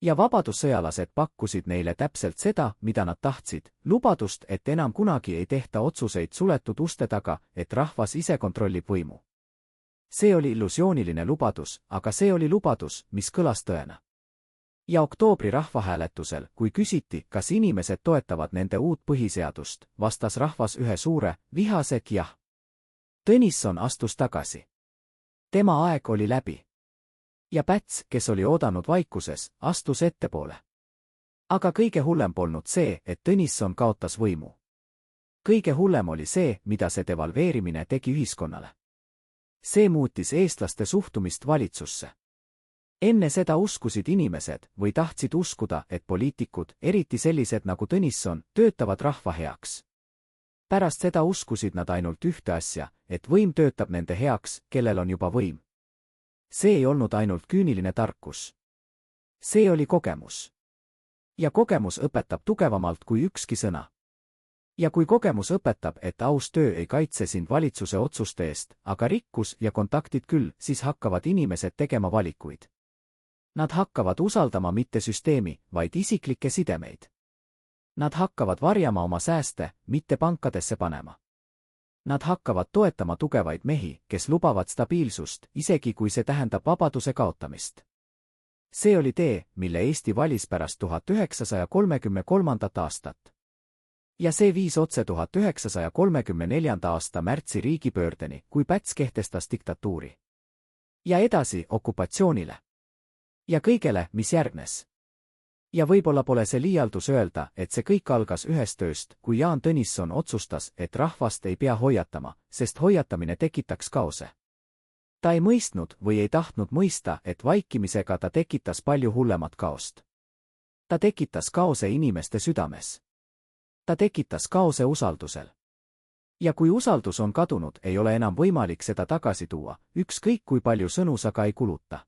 S1: Ja vabadussõjalased pakkusid neile täpselt seda, mida nad tahtsid, lubadust, et enam kunagi ei tehta otsuseid suletud uste taga, et rahvas ise kontrollib võimu. See oli illusiooniline lubadus, aga see oli lubadus, mis kõlas tõena. Ja oktoobri rahvahääletusel, kui küsiti, kas inimesed toetavad nende uut põhiseadust, vastas rahvas ühe suure, vihase jah. Tõnisson astus tagasi. Tema aeg oli läbi. Ja Päts, kes oli oodanud vaikuses, astus ettepoole. Aga kõige hullem polnud see, et Tõnisson kaotas võimu. Kõige hullem oli see, mida see devalveerimine tegi ühiskonnale. See muutis eestlaste suhtumist valitsusse. Enne seda uskusid inimesed või tahtsid uskuda, et poliitikud, eriti sellised nagu Tõnisson, töötavad rahva heaks. Pärast seda uskusid nad ainult ühte asja, et võim töötab nende heaks, kellel on juba võim. See ei olnud ainult küüniline tarkus. See oli kogemus. Ja kogemus õpetab tugevamalt kui ükski sõna. Ja kui kogemus õpetab, et aus töö ei kaitse sind valitsuse otsuste eest, aga rikkus ja kontaktid küll, siis hakkavad inimesed tegema valikuid. Nad hakkavad usaldama mitte süsteemi, vaid isiklikke sidemeid. Nad hakkavad varjama oma sääste, mitte pankadesse panema. Nad hakkavad toetama tugevaid mehi, kes lubavad stabiilsust, isegi kui see tähendab vabaduse kaotamist. See oli tee, mille Eesti valis pärast 1933. aastat. Ja see viis otse 1934. aasta märtsi riigipöördeni, kui Päts kehtestas diktatuuri. Ja edasi okupatsioonile. Ja kõigele, mis järgnes. Ja võib-olla pole see liialdus öelda, et see kõik algas ühest ööst, kui Jaan Tõnisson otsustas, et rahvast ei pea hoiatama, sest hoiatamine tekitaks kaose. Ta ei mõistnud või ei tahtnud mõista, et vaikimisega ta tekitas palju hullemat kaost. Ta tekitas kaose inimeste südames. Ta tekitas kaose usaldusel. Ja kui usaldus on kadunud, ei ole enam võimalik seda tagasi tuua, ükskõik kui palju sõnu sa ka ei kuluta.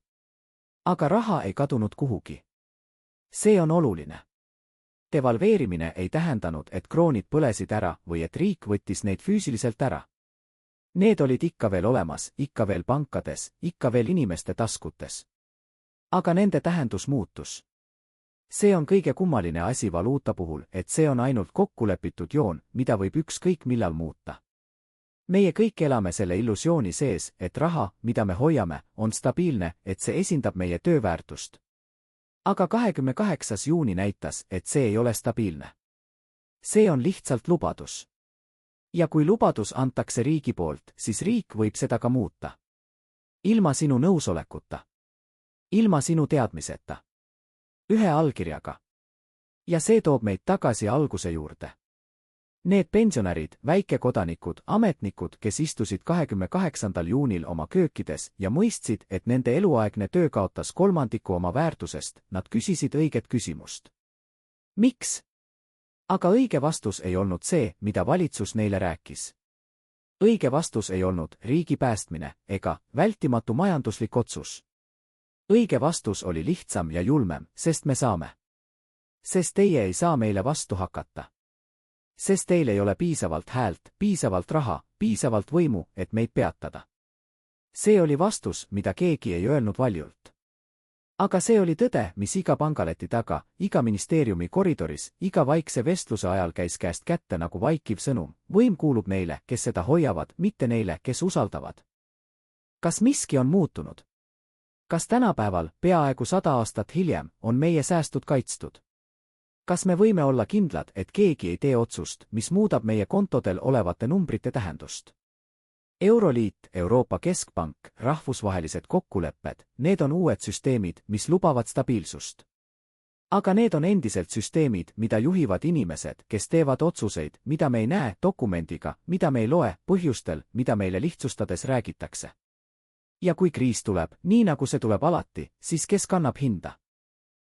S1: Aga raha ei kadunud kuhugi. See on oluline. Devalveerimine ei tähendanud, et kroonid põlesid ära või et riik võttis neid füüsiliselt ära. Need olid ikka veel olemas, ikka veel pankades, ikka veel inimeste taskutes. Aga nende tähendus muutus. See on kõige kummaline asi valuuta puhul, et see on ainult kokkulepitud joon, mida võib ükskõik millal muuta. Meie kõik elame selle illusiooni sees, et raha, mida me hoiame, on stabiilne, et see esindab meie tööväärtust. Aga 28. juuni näitas, et see ei ole stabiilne. See on lihtsalt lubadus. Ja kui lubadus antakse riigi poolt, siis riik võib seda ka muuta. Ilma sinu nõusolekuta. Ilma sinu teadmiseta. Ühe allkirjaga. Ja see toob meid tagasi alguse juurde. Need pensionärid, väikekodanikud, ametnikud, kes istusid 28. juunil oma köökides ja mõistsid, et nende eluaegne töö kaotas kolmandiku oma väärtusest, nad küsisid õiget küsimust. Miks? Aga õige vastus ei olnud see, mida valitsus neile rääkis. Õige vastus ei olnud riigi päästmine ega vältimatu majanduslik otsus. Õige vastus oli lihtsam ja julmem, sest me saame. Sest teie ei saa meile vastu hakata. Sest teil ei ole piisavalt häält, piisavalt raha, piisavalt võimu, et meid peatada. See oli vastus, mida keegi ei öelnud valjult. Aga see oli tõde, mis iga pangaleti taga, iga ministeeriumi koridoris, iga vaikse vestluse ajal käis käest kätte nagu vaikiv sõnum. Võim kuulub neile, kes seda hoiavad, mitte neile, kes usaldavad. Kas miski on muutunud? Kas tänapäeval, peaaegu 100 aastat hiljem, on meie säästud kaitstud? Kas me võime olla kindlad, et keegi ei tee otsust, mis muudab meie kontodel olevate numbrite tähendust? Euroliit, Euroopa Keskpank, rahvusvahelised kokkulepped, need on uued süsteemid, mis lubavad stabiilsust. Aga need on endiselt süsteemid, mida juhivad inimesed, kes teevad otsuseid, mida me ei näe, dokumendiga, mida me ei loe, põhjustel, mida meile lihtsustades räägitakse. Ja kui kriis tuleb, nii nagu see tuleb alati, siis kes kannab hinda?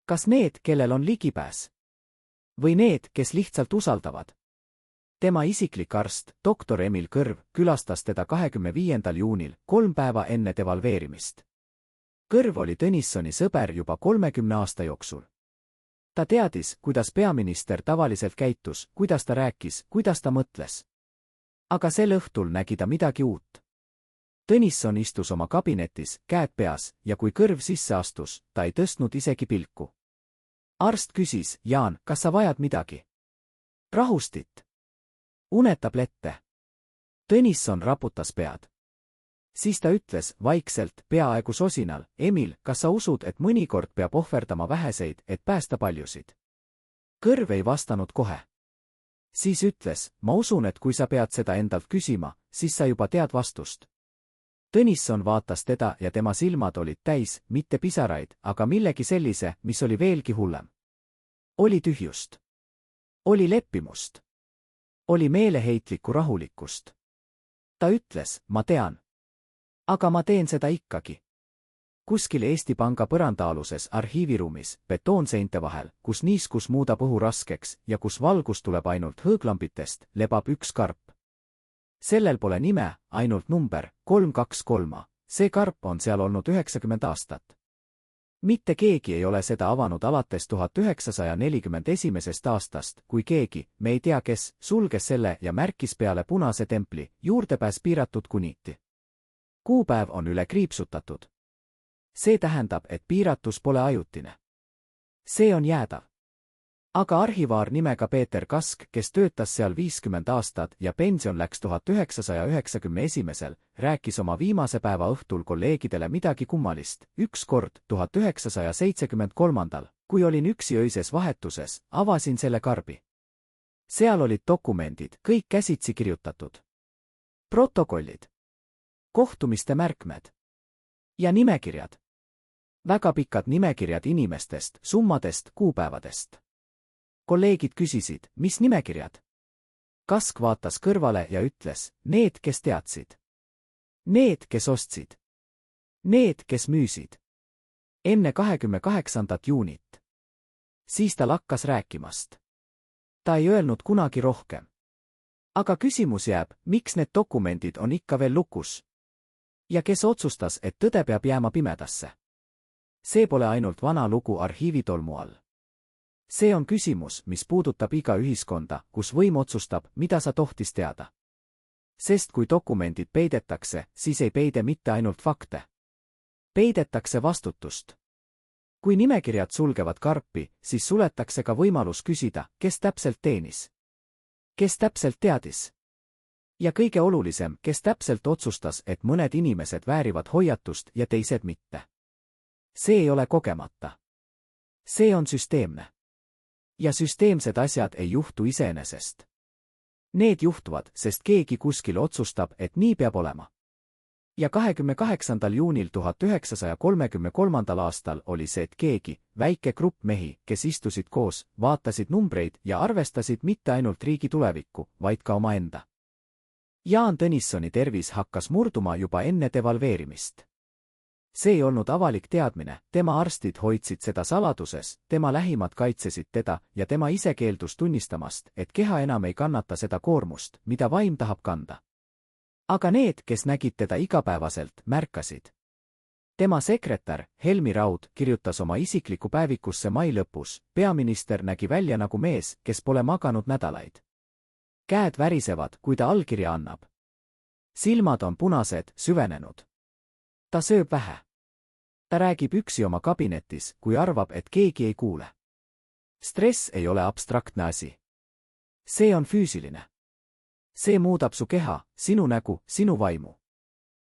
S1: Kas need, kellel on ligipääs? Või need, kes lihtsalt usaldavad? Tema isiklik arst, doktor Emil Kõrv, külastas teda 25. juunil, 3 päeva enne devalveerimist. Kõrv oli Tõnissoni sõber juba 30 aasta jooksul. Ta teadis, kuidas peaminister tavaliselt käitus, kuidas ta rääkis, kuidas ta mõtles. Aga sel õhtul nägi ta midagi uut. Tõnisson istus oma kabinetis, käed peas, ja kui Kõrv sisse astus, ta ei tõstnud isegi pilku. Arst küsis, Jaan, kas sa vajad midagi? Rahustit? Unetablette? Tõnisson raputas pead. Siis ta ütles vaikselt, peaaegu sosinal, Emil, kas sa usud, et mõnikord peab ohverdama väheseid, et päästa paljusid? Kõrv ei vastanud kohe. Siis ütles, ma usun, et kui sa pead seda endalt küsima, siis sa juba tead vastust. Tõnisson vaatas teda ja tema silmad olid täis, mitte pisaraid, aga millegi sellise, mis oli veelgi hullem. Oli tühjust. Oli leppimust. Oli meeleheitlikku rahulikkust. Ta ütles, ma tean. Aga ma teen seda ikkagi. Kuskil Eesti Panga põrandaaluses arhiiviruumis, betoonseinte vahel, kus niiskus muudab õhu raskeks ja kus valgus tuleb ainult hõõglambitest, lebab üks karp. Sellel pole nime, ainult number, 323. See karp on seal olnud 90 aastat. Mitte keegi ei ole seda avanud alates 1941. aastast, kui keegi, me ei tea kes, sulges selle ja märkis peale punase templi, juurdepääs piiratud kuniti. Kuupäev on üle kriipsutatud. See tähendab, et piiratus pole ajutine. See on jäädav. Aga arhivaar nimega Peeter Kask, kes töötas seal 50 aastat ja pension läks 1991, rääkis oma viimase päeva õhtul kolleegidele midagi kummalist. Ükskord, 1973, kui olin üksi öises vahetuses, avasin selle karbi. Seal olid dokumendid, kõik käsitsi kirjutatud. Protokollid. Kohtumiste märkmed. Ja nimekirjad. Väga pikad nimekirjad inimestest, summadest, kuupäevadest. Kolleegid küsisid, mis nimekirjad? Kask vaatas kõrvale ja ütles, need, kes teadsid. Need, kes ostsid. Need, kes müüsid. Enne 28. juunit. Siis ta lakkas rääkimast. Ta ei öelnud kunagi rohkem. Aga küsimus jääb, miks need dokumendid on ikka veel lukus? Ja kes otsustas, et tõde peab jääma pimedasse? See pole ainult vana lugu arhiivitolmu all. See on küsimus, mis puudutab iga ühiskonda, kus võim otsustab, mida sa tohtis teada. Sest kui dokumendid peidetakse, siis ei peide mitte ainult fakte. Peidetakse vastutust. Kui nimekirjad sulgevad karpi, siis suletakse ka võimalus küsida, kes täpselt teenis. Kes täpselt teadis. Ja kõige olulisem, kes täpselt otsustas, et mõned inimesed väärivad hoiatust ja teised mitte. See ei ole kogemata. See on süsteemne. Ja süsteemsed asjad ei juhtu iseenesest. Need juhtuvad, sest keegi kuskil otsustab, et nii peab olema. Ja 28. juunil 1933. aastal oli see, et keegi, väike grupp mehi, kes istusid koos, vaatasid numbreid ja arvestasid mitte ainult riigi tulevikku, vaid ka omaenda. Jaan Tõnissoni tervis hakkas murduma juba enne devalveerimist. See ei olnud avalik teadmine, tema arstid hoidsid seda saladuses, tema lähimad kaitsesid teda ja tema ise keeldus tunnistamast, et keha enam ei kannata seda koormust, mida vaim tahab kanda. Aga need, kes nägid teda igapäevaselt, märkasid. Tema sekretär, Helmi Raud, kirjutas oma isikliku päevikusse mai lõpus, peaminister nägi välja nagu mees, kes pole maganud nädalaid. Käed värisevad, kui ta allkirja annab. Silmad on punased, süvenenud. Ta sööb vähe. Ta räägib üksi oma kabinetis, kui arvab, et keegi ei kuule. Stress ei ole abstraktne asi. See on füüsiline. See muudab su keha, sinu nägu, sinu vaimu.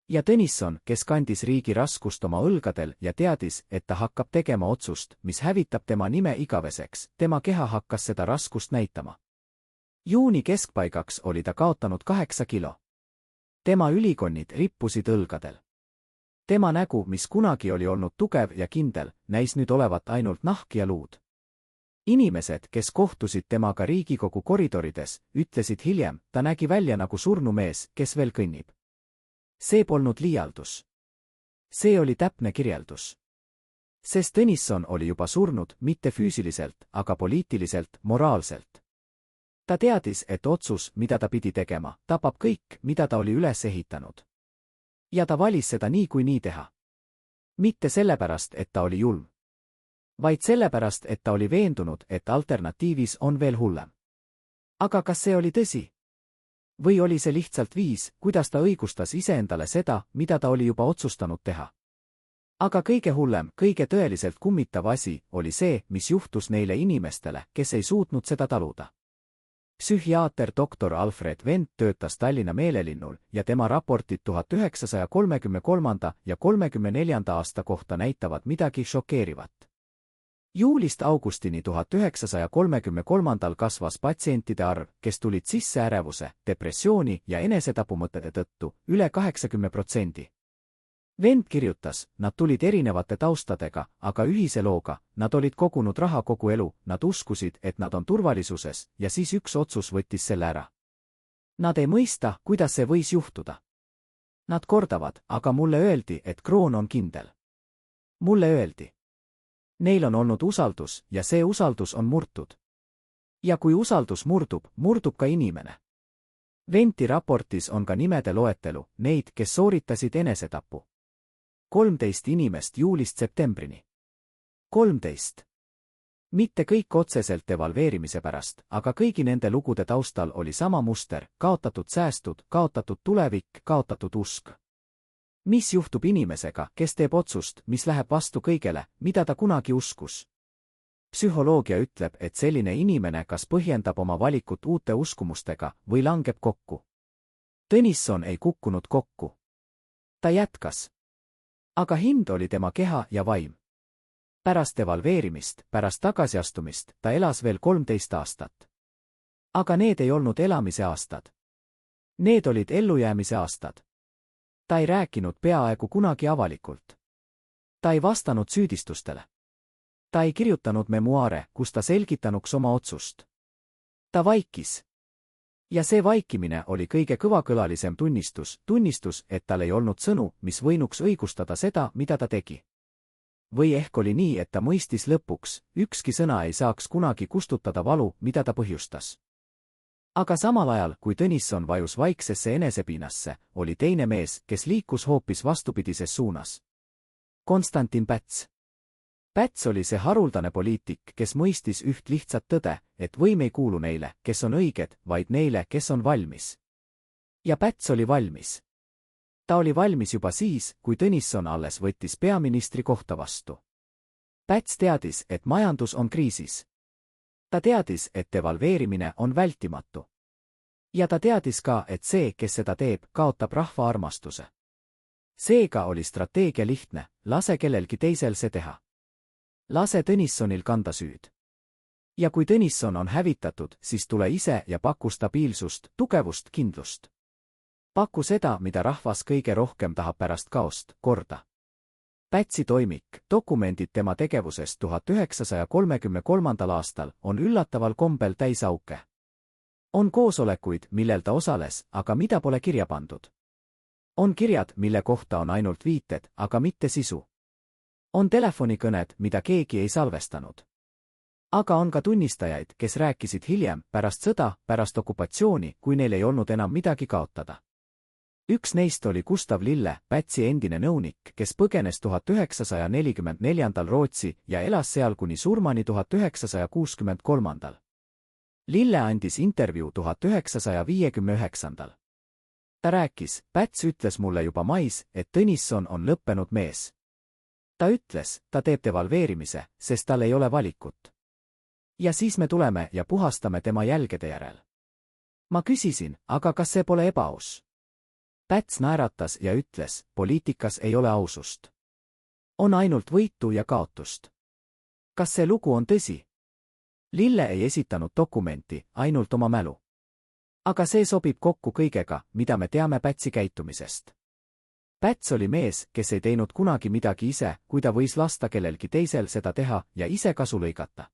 S1: Ja Tõnisson, kes kandis riigi raskust oma õlgadel ja teadis, et ta hakkab tegema otsust, mis hävitab tema nime igaveseks, tema keha hakkas seda raskust näitama. Juuni keskpaigaks oli ta kaotanud 8 kilo. Tema ülikonnid rippusid õlgadel. Tema nägu, mis kunagi oli olnud tugev ja kindel, näis nüüd olevat ainult nahk ja luud. Inimesed, kes kohtusid temaga Riigikogu koridorides, ütlesid hiljem, ta nägi välja nagu surnumees, kes veel kõnnib. See polnud liialdus. See oli täpne kirjeldus. Sest Tõnisson oli juba surnud, mitte füüsiliselt, aga poliitiliselt, moraalselt. Ta teadis, et otsus, mida ta pidi tegema, tapab kõik, mida ta oli üles ehitanud. Ja ta valis seda niikuinii teha. Mitte sellepärast, et ta oli julm. Vaid sellepärast, et ta oli veendunud, et alternatiivis on veel hullem. Aga kas see oli tõsi? Või oli see lihtsalt viis, kuidas ta õigustas iseendale seda, mida ta oli juba otsustanud teha? Aga kõige hullem, kõige tõeliselt kummitav asi oli see, mis juhtus neile inimestele, kes ei suutnud seda taluda. Psühhiaater doktor Alfred Wendt töötas Tallinna meelelinnul ja tema raportid 1933. ja 1934. aasta kohta näitavad midagi šokeerivat. Juulist augustini 1933. kasvas patsientide arv, kes tulid sisse ärevuse, depressiooni ja enesetapumõtete tõttu, üle 80%. Wendt kirjutas, nad tulid erinevate taustadega, aga ühise looga, nad olid kogunud raha kogu elu, nad uskusid, et nad on turvalisuses, ja siis üks otsus võttis selle ära. Nad ei mõista, kuidas see võis juhtuda. Nad kordavad, aga mulle öeldi, et kroon on kindel. Mulle öeldi. Neil on olnud usaldus ja see usaldus on murtud. Ja kui usaldus murdub, murdub ka inimene. Wendti raportis on ka nimede loetelu, neid, kes sooritasid enesetapu. 13 inimest juulist septembrini. 13. Mitte kõik otseselt devalveerimise pärast, aga kõigi nende lugude taustal oli sama muster, kaotatud säästud, kaotatud tulevik, kaotatud usk. Mis juhtub inimesega, kes teeb otsust, mis läheb vastu kõigele, mida ta kunagi uskus? Psühholoogia ütleb, et selline inimene kas põhjendab oma valikut uute uskumustega või langeb kokku. Tõnisson ei kukkunud kokku. Ta jätkas. Aga hind oli tema keha ja vaim. Pärast devalveerimist, pärast tagasiastumist, ta elas veel 13 aastat. Aga need ei olnud elamise aastad. Need olid ellujäämise aastad. Ta ei rääkinud peaaegu kunagi avalikult. Ta ei vastanud süüdistustele. Ta ei kirjutanud memuaare, kus ta selgitanuks oma otsust. Ta vaikis. Ja see vaikimine oli kõige kõvakõlalisem tunnistus, et tal ei olnud sõnu, mis võinuks õigustada seda, mida ta tegi. Või ehk oli nii, et ta mõistis lõpuks, ükski sõna ei saaks kunagi kustutada valu, mida ta põhjustas. Aga samal ajal, kui Tõnisson vajus vaiksesse enesepiinasse, oli teine mees, kes liikus hoopis vastupidises suunas. Konstantin Päts. Päts oli see haruldane poliitik, kes mõistis üht lihtsat tõde, et võim ei kuulu neile, kes on õiged, vaid neile, kes on valmis. Ja Päts oli valmis. Ta oli valmis juba siis, kui Tõnisson alles võttis peaministri kohta vastu. Päts teadis, et majandus on kriisis. Ta teadis, et devalveerimine on vältimatu. Ja ta teadis ka, et see, kes seda teeb, kaotab rahva armastuse. Seega oli strateegia lihtne, lase kellelgi teisel see teha. Lase Tõnissonil kanda süüd. Ja kui Tõnisson on hävitatud, siis tule ise ja paku stabiilsust, tugevust, kindlust. Paku seda, mida rahvas kõige rohkem tahab pärast kaost, korda. Pätsi toimik, dokumendid tema tegevusest 1933. aastal on üllataval kombel täis auke. On koosolekuid, millel ta osales, aga mida pole kirja pandud. On kirjad, mille kohta on ainult viited, aga mitte sisu. On telefonikõned, mida keegi ei salvestanud. Aga on ka tunnistajaid, kes rääkisid hiljem, pärast sõda, pärast okupatsiooni, kui neil ei olnud enam midagi kaotada. Üks neist oli Gustav Lille, Pätsi endine nõunik, kes põgenes 1944. Rootsi ja elas seal kuni surmani 1963. Lille andis intervjuu 1959. Ta rääkis, Päts ütles mulle juba mais, et Tõnisson on lõppenud mees. Ta ütles, ta teeb devalveerimise, sest tal ei ole valikut. Ja siis me tuleme ja puhastame tema jälgede järel. Ma küsisin, aga kas see pole ebaaus? Päts naeratas ja ütles, poliitikas ei ole ausust. On ainult võitu ja kaotust. Kas see lugu on tõsi? Lille ei esitanud dokumenti, ainult oma mälu. Aga see sobib kokku kõigega, mida me teame Pätsi käitumisest. Päts oli mees, kes ei teinud kunagi midagi ise, kui ta võis lasta kellelgi teisel seda teha ja ise kasu lõigata.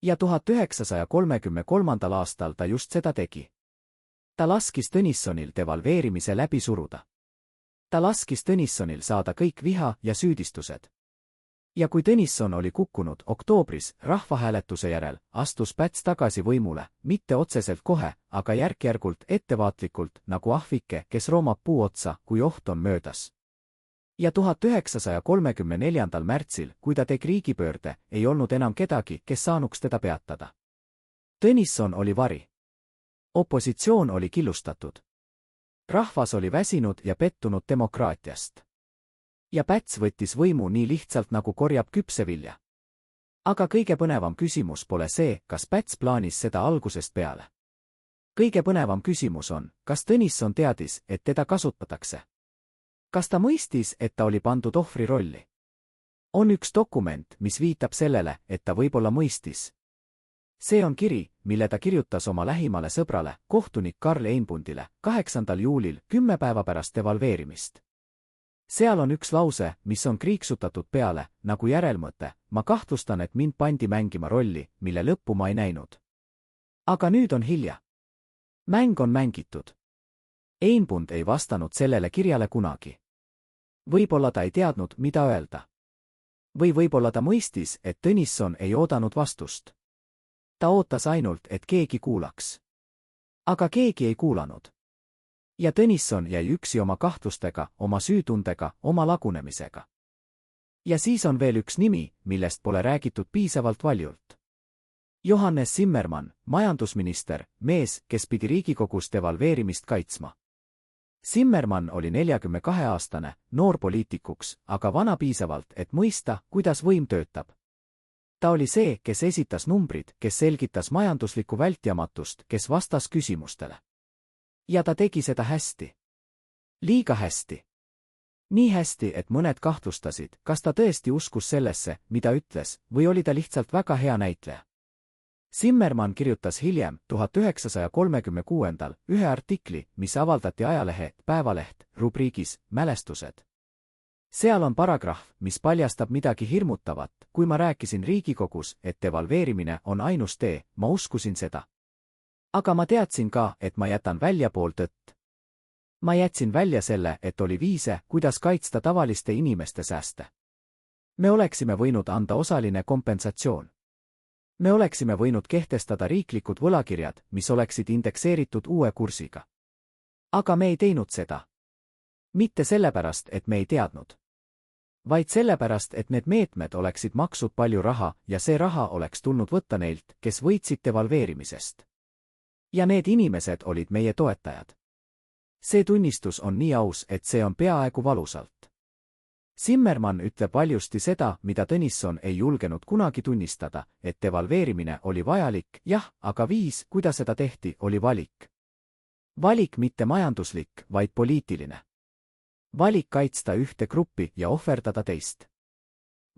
S1: Ja 1933. aastal ta just seda tegi. Ta laskis Tõnissonil devalveerimise läbi suruda. Ta laskis Tõnissonil saada kõik viha ja süüdistused. Ja kui Tõnisson oli kukkunud oktoobris rahvahääletuse järel, astus Päts tagasi võimule, mitte otseselt kohe, aga järk-järgult ettevaatlikult, nagu ahvike, kes roomab puu otsa, kui oht on möödas. Ja 1934. märtsil, kui ta tegi riigipöörde, ei olnud enam kedagi, kes saanuks teda peatada. Tõnisson oli vari. Opositsioon oli killustatud. Rahvas oli väsinud ja pettunud demokraatiast. Ja Päts võttis võimu nii lihtsalt nagu korjab küpsevilja. Aga kõige põnevam küsimus pole see, kas Päts plaanis seda algusest peale. Kõige põnevam küsimus on, kas Tõnisson teadis, et teda kasutatakse. Kas ta mõistis, et ta oli pandud ohvri rolli? On üks dokument, mis viitab sellele, et ta võib-olla mõistis. See on kiri, mille ta kirjutas oma lähimale sõbrale, kohtunik Karl Einbundile, 8. juulil, 10 päeva pärast devalveerimist. Seal on üks lause, mis on kriiksutatud peale, nagu järelmõte, ma kahtlustan, et mind pandi mängima rolli, mille lõppu ma ei näinud. Aga nüüd on hilja. Mäng on mängitud. Einbund ei vastanud sellele kirjale kunagi. Võib-olla ta ei teadnud, mida öelda. Või võib-olla ta mõistis, et Tõnisson ei oodanud vastust. Ta ootas ainult, et keegi kuulaks. Aga keegi ei kuulanud. Ja Tõnisson jäi üksi oma kahtlustega, oma süütundega, oma lagunemisega. Ja siis on veel üks nimi, millest pole räägitud piisavalt valjult. Johannes Zimmermann, majandusminister, mees, kes pidi Riigikogus devalveerimist kaitsma. Zimmermann oli 42-aastane, noor poliitikuks, aga vana piisavalt, et mõista, kuidas võim töötab. Ta oli see, kes esitas numbrid, kes selgitas majanduslikku vältimatust, kes vastas küsimustele. Ja ta tegi seda hästi. Liiga hästi. Nii hästi, et mõned kahtlustasid, kas ta tõesti uskus sellesse, mida ütles, või oli ta lihtsalt väga hea näitleja. Zimmermann kirjutas hiljem, 1936. ühe artikli, mis avaldati ajalehe Päevaleht rubriigis Mälestused. Seal on paragrahv, mis paljastab midagi hirmutavat, kui ma rääkisin Riigikogus, et devalveerimine on ainus tee, ma uskusin seda. Aga ma teadsin ka, et ma jätan väljapool tõtt. Ma jätsin välja selle, et oli viise, kuidas kaitsta tavaliste inimeste sääste. Me oleksime võinud anda osaline kompensatsioon. Me oleksime võinud kehtestada riiklikud võlakirjad, mis oleksid indekseeritud uue kursiga. Aga me ei teinud seda. Mitte sellepärast, et me ei teadnud. Vaid sellepärast, et need meetmed oleksid maksud palju raha ja see raha oleks tulnud võtta neilt, kes võitsid devalveerimisest. Ja need inimesed olid meie toetajad. See tunnistus on nii aus, et see on peaaegu valusalt. Zimmermann ütleb valjusti seda, mida Tõnisson ei julgenud kunagi tunnistada, et devalveerimine oli vajalik, jah, aga viis, kuidas seda tehti, oli valik. Valik mitte majanduslik, vaid poliitiline. Valik kaitsta ühte gruppi ja ohverdada teist.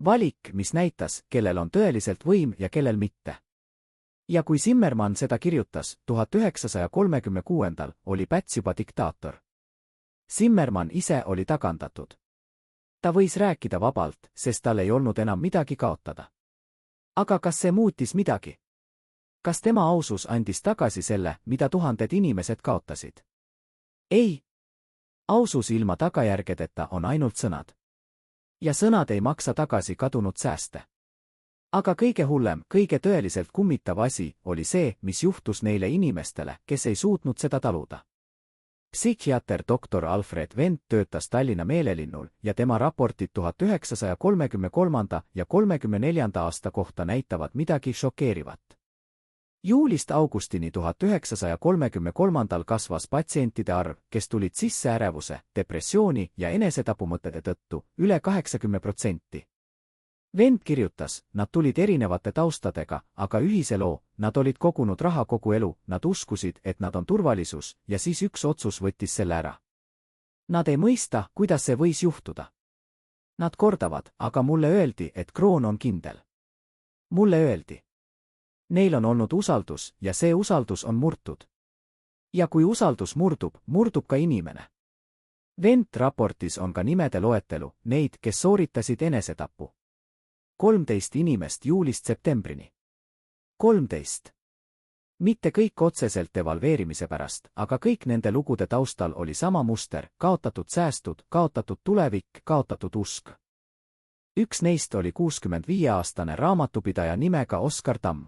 S1: Valik, mis näitas, kellel on tõeliselt võim ja kellel mitte. Ja kui Zimmermann seda kirjutas, 1936. oli Päts juba diktaator. Zimmermann ise oli tagandatud. Ta võis rääkida vabalt, sest tal ei olnud enam midagi kaotada. Aga kas see muutis midagi? Kas tema ausus andis tagasi selle, mida tuhanded inimesed kaotasid? Ei. Ausus ilma tagajärgedeta on ainult sõnad. Ja sõnad ei maksa tagasi kadunud sääste. Aga kõige hullem, kõige tõeliselt kummitav asi oli see, mis juhtus neile inimestele, kes ei suutnud seda taluda. Psühhiaater doktor Alfred Wendt töötas Tallinna meelelinnul ja tema raportid 1933. ja 34. aasta kohta näitavad midagi šokeerivat. Juulist augustini 1933 kasvas patsientide arv, kes tulid sisse ärevuse, depressiooni ja enesetapumõtete tõttu, üle 80%. Wendt kirjutas, nad tulid erinevate taustadega, aga ühise loo, nad olid kogunud raha kogu elu, nad uskusid, et nad on turvalisus, ja siis üks otsus võttis selle ära. Nad ei mõista, kuidas see võis juhtuda. Nad kordavad, aga mulle öeldi, et kroon on kindel. Mulle öeldi. Neil on olnud usaldus ja see usaldus on murtud. Ja kui usaldus murdub, murdub ka inimene. Wendt raportis on ka nimede loetelu, neid, kes sooritasid enesetapu. 13 inimest juulist septembrini. 13. Mitte kõik otseselt devalveerimise pärast, aga kõik nende lugude taustal oli sama muster, kaotatud säästud, kaotatud tulevik, kaotatud usk. Üks neist oli 65-aastane raamatupidaja nimega Oskar Tamm.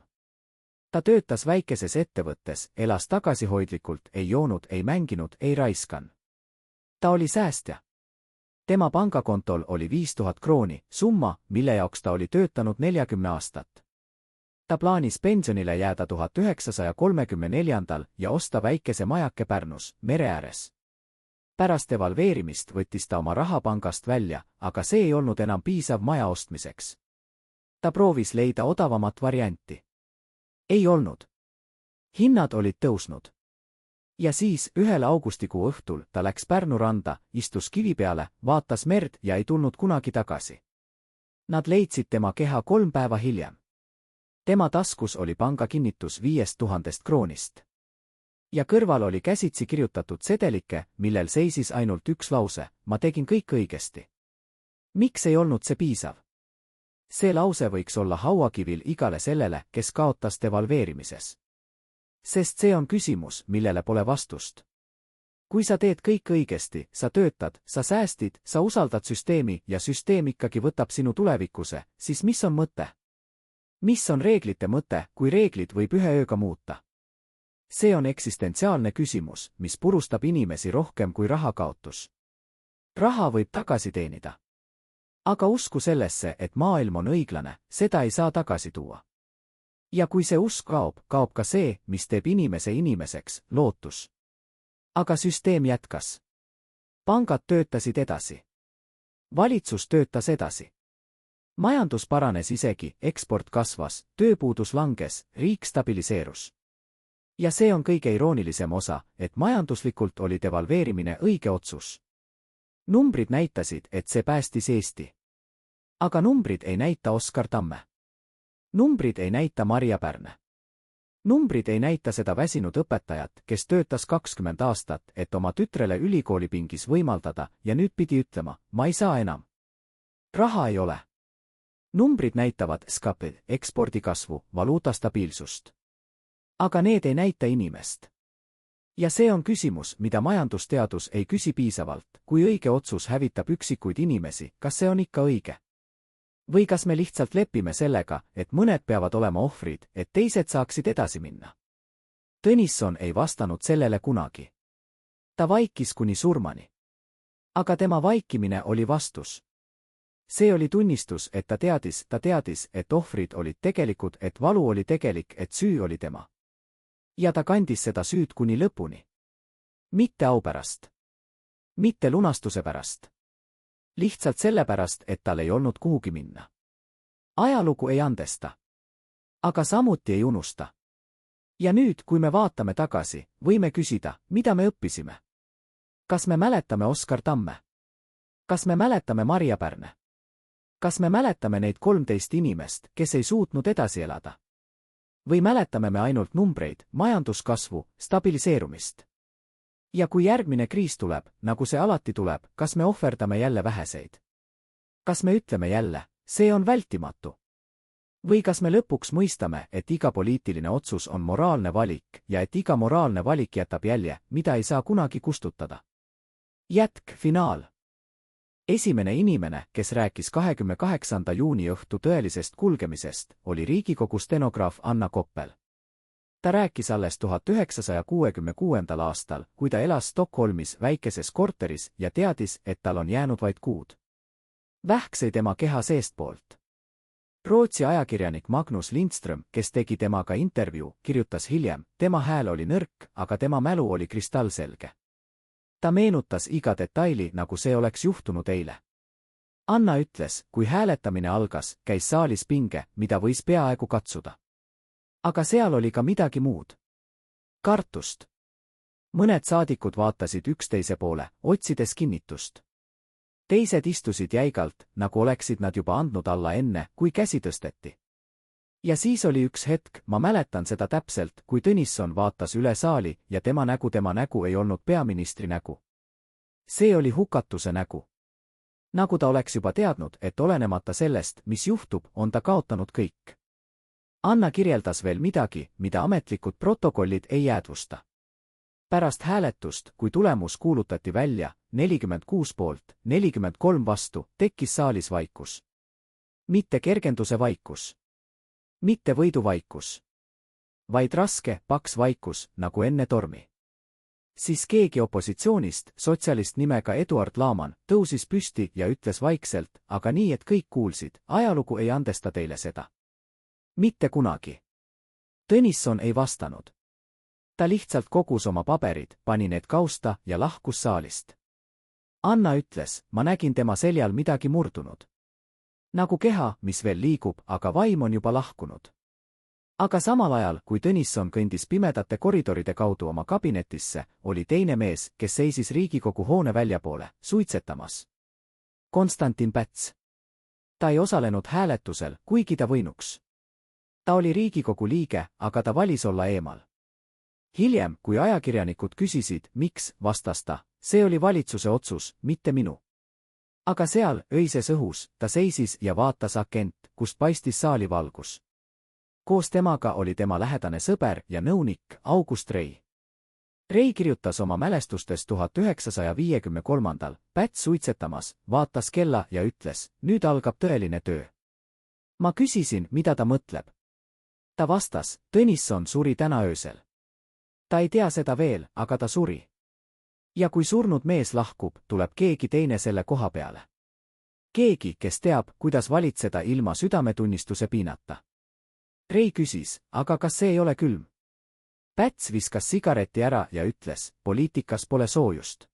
S1: Ta töötas väikeses ettevõttes, elas tagasihoidlikult, ei joonud, ei mänginud, ei raiskan. Ta oli säästja. Tema pangakontol oli 5000 krooni, summa, mille jaoks ta oli töötanud 40 aastat. Ta plaanis pensionile jääda 1934. ja osta väikese majake Pärnus, mere ääres. Pärast devalveerimist võttis ta oma raha pangast välja, aga see ei olnud enam piisav maja ostmiseks. Ta proovis leida odavamat varianti. Ei olnud. Hinnad olid tõusnud. Ja siis, ühel augustikuu õhtul, ta läks Pärnu randa, istus kivi peale, vaatas merd ja ei tulnud kunagi tagasi. Nad leidsid tema keha 3 päeva hiljem. Tema taskus oli panga kinnitus 5000 kroonist. Ja kõrval oli käsitsi kirjutatud sedelike, millel seisis ainult üks lause, ma tegin kõik õigesti. Miks ei olnud see piisav? See lause võiks olla hauakivil igale sellele, kes kaotas devalveerimises. Sest see on küsimus, millele pole vastust. Kui sa teed kõik õigesti, sa töötad, sa säästid, sa usaldad süsteemi ja süsteem ikkagi võtab sinu tulevikuse, siis mis on mõte? Mis on reeglite mõte, kui reeglid võib ühe ööga muuta? See on eksistentsiaalne küsimus, mis purustab inimesi rohkem kui rahakaotus. Raha võib tagasi teenida. Aga usku sellesse, et maailm on õiglane, seda ei saa tagasi tuua. Ja kui see usk kaob, kaob ka see, mis teeb inimese inimeseks, lootus. Aga süsteem jätkas. Pangad töötasid edasi. Valitsus töötas edasi. Majandus paranes isegi, eksport kasvas, tööpuudus langes, riik stabiliseerus. Ja see on kõige iroonilisem osa, et majanduslikult oli devalveerimine õige otsus. Numbrid näitasid, et see päästis Eesti. Aga numbrid ei näita Oskar Tamme. Numbrid ei näita Marja Pärne. Numbrid ei näita seda väsinud õpetajat, kes töötas 20 aastat, et oma tütrele ülikoolipingis võimaldada ja nüüd pidi ütlema, ma ei saa enam. Raha ei ole. Numbrid näitavad SKP, ekspordi kasvu, valuuta stabiilsust. Aga need ei näita inimest. Ja see on küsimus, mida majandusteadus ei küsi piisavalt, kui õige otsus hävitab üksikuid inimesi, kas see on ikka õige? Või kas me lihtsalt lepime sellega, et mõned peavad olema ohvrid, et teised saaksid edasi minna? Tõnisson ei vastanud sellele kunagi. Ta vaikis kuni surmani. Aga tema vaikimine oli vastus. See oli tunnistus, et ta teadis, et ohvrid olid tegelikud, et valu oli tegelik, et süü oli tema. Ja ta kandis seda süüd kuni lõpuni. Mitte au pärast. Mitte lunastuse pärast. Lihtsalt sellepärast, et tal ei olnud kuhugi minna. Ajalugu ei andesta. Aga samuti ei unusta. Ja nüüd, kui me vaatame tagasi, võime küsida, mida me õppisime. Kas me mäletame Oskar Tamme? Kas me mäletame Marja Pärne? Kas me mäletame neid 13 inimest, kes ei suutnud edasi elada? Või mäletame me ainult numbreid, majanduskasvu, stabiliseerumist? Ja kui järgmine kriis tuleb, nagu see alati tuleb, kas me ohverdame jälle väheseid? Kas me ütleme jälle, see on vältimatu? Või kas me lõpuks mõistame, et iga poliitiline otsus on moraalne valik ja et iga moraalne valik jätab jälje, mida ei saa kunagi kustutada? Jätk, finaal. Esimene inimene, kes rääkis 28. juuni õhtu tõelisest kulgemisest, oli Riigikogu stenograaf Anna Koppel. Ta rääkis alles 1966. aastal, kui ta elas Stockholmis väikeses korteris ja teadis, et tal on jäänud vaid kuud. Vähk sai tema keha seestpoolt. Rootsi ajakirjanik Magnus Lindström, kes tegi temaga intervjuu, kirjutas hiljem, tema hääl oli nõrk, aga tema mälu oli kristallselge. Ta meenutas iga detaili, nagu see oleks juhtunud eile. Anna ütles, kui hääletamine algas, käis saalis pinge, mida võis peaaegu katsuda. Aga seal oli ka midagi muud. Kartust. Mõned saadikud vaatasid üksteise poole, otsides kinnitust. Teised istusid jäigalt, nagu oleksid nad juba andnud alla enne, kui käsi tõsteti. Ja siis oli üks hetk, ma mäletan seda täpselt, kui Tõnisson vaatas üle saali ja tema nägu ei olnud peaministri nägu. See oli hukatuse nägu. Nagu ta oleks juba teadnud, et olenemata sellest, mis juhtub, on ta kaotanud kõik. Anna kirjeldas veel midagi, mida ametlikud protokollid ei jäädvusta. Pärast hääletust, kui tulemus kuulutati välja, 46 poolt, 43 vastu, tekkis saalis vaikus. Mitte kergenduse vaikus. Mitte võiduvaikus. Vaid raske, paks vaikus, nagu enne tormi. Siis keegi opositsioonist, sotsialist nimega Eduard Laaman, tõusis püsti ja ütles vaikselt, aga nii, et kõik kuulsid, ajalugu ei andesta teile seda. Mitte kunagi. Tõnisson ei vastanud. Ta lihtsalt kogus oma paberid, pani need kausta ja lahkus saalist. Anna ütles, ma nägin tema seljal midagi murdunud. Nagu keha, mis veel liigub, aga vaim on juba lahkunud. Aga samal ajal, kui Tõnisson kõndis pimedate koridoride kaudu oma kabinetisse, oli teine mees, kes seisis Riigikogu hoone väljapoole, suitsetamas. Konstantin Päts. Ta ei osalenud hääletusel, kuigi ta võinuks. Ta oli Riigikogu liige, aga ta valis olla eemal. Hiljem, kui ajakirjanikud küsisid, miks, vastas ta, see oli valitsuse otsus, mitte minu. Aga seal, öises õhus, ta seisis ja vaatas akent, kust paistis saali valgus. Koos temaga oli tema lähedane sõber ja nõunik August Rei. Rei kirjutas oma mälestustes 1953. Päts suitsetamas, vaatas kella ja ütles, nüüd algab tõeline töö. Ma küsisin, mida ta mõtleb. Ta vastas, Tõnisson suri täna öösel. Ta ei tea seda veel, aga ta suri. Ja kui surnud mees lahkub, tuleb keegi teine selle koha peale. Keegi, kes teab, kuidas valitseda ilma südametunnistuse piinata. Rei küsis, aga kas see ei ole külm? Päts viskas sigareti ära ja ütles, poliitikas pole soojust.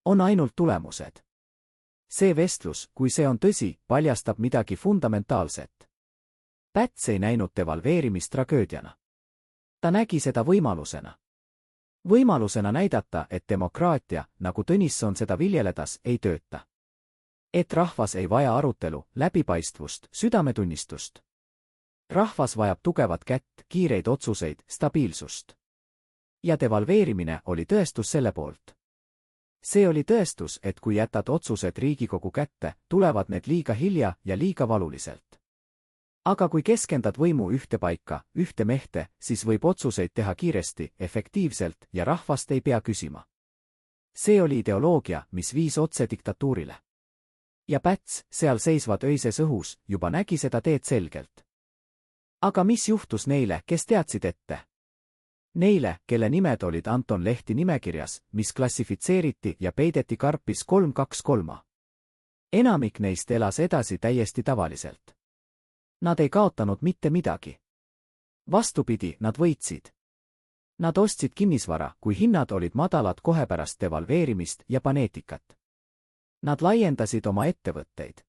S1: On ainult tulemused. See vestlus, kui see on tõsi, paljastab midagi fundamentaalset. Päts ei näinud devalveerimist tragöödiana. Ta nägi seda võimalusena. Võimalusena näidata, et demokraatia, nagu Tõnisson seda viljeledas, ei tööta. Et rahvas ei vaja arutelu, läbipaistvust, südametunnistust. Rahvas vajab tugevat kätt, kiireid otsuseid, stabiilsust. Ja devalveerimine oli tõestus selle poolt. See oli tõestus, et kui jätad otsused Riigikogu kätte, tulevad need liiga hilja ja liiga valuliselt. Aga kui keskendad võimu ühte paika, ühte mehte, siis võib otsuseid teha kiiresti, efektiivselt ja rahvast ei pea küsima. See oli ideoloogia, mis viis otse diktatuurile. Ja Päts, seal seisvad öises õhus, juba nägi seda teed selgelt. Aga mis juhtus neile, kes teadsid ette? Neile, kelle nimed olid Anton Lehti nimekirjas, mis klassifitseeriti ja peideti karpis 323. Enamik neist elas edasi täiesti tavaliselt. Nad ei kaotanud mitte midagi. Vastupidi, nad võitsid. Nad ostsid kinnisvara, kui hinnad olid madalad kohe pärast devalveerimist ja paneetikat. Nad laiendasid oma ettevõtteid.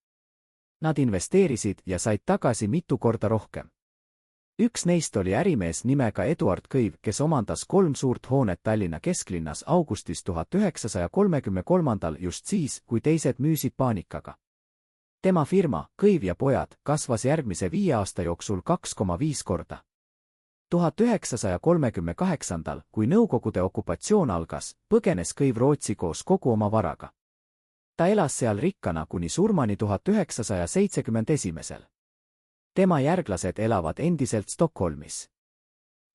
S1: Nad investeerisid ja said tagasi mitu korda rohkem. Üks neist oli ärimees nimega Eduard Kõiv, kes omandas 3 suurt hoonet Tallinna kesklinnas augustis 1933 just siis, kui teised müüsid paanikaga. Tema firma, Kõiv ja pojad, kasvas järgmise 5 aasta jooksul 2,5 korda. 1938, kui Nõukogude okupatsioon algas, põgenes Kõiv Rootsi koos kogu oma varaga. Ta elas seal rikkana kuni surmani 1971. Tema järglased elavad endiselt Stockholmis.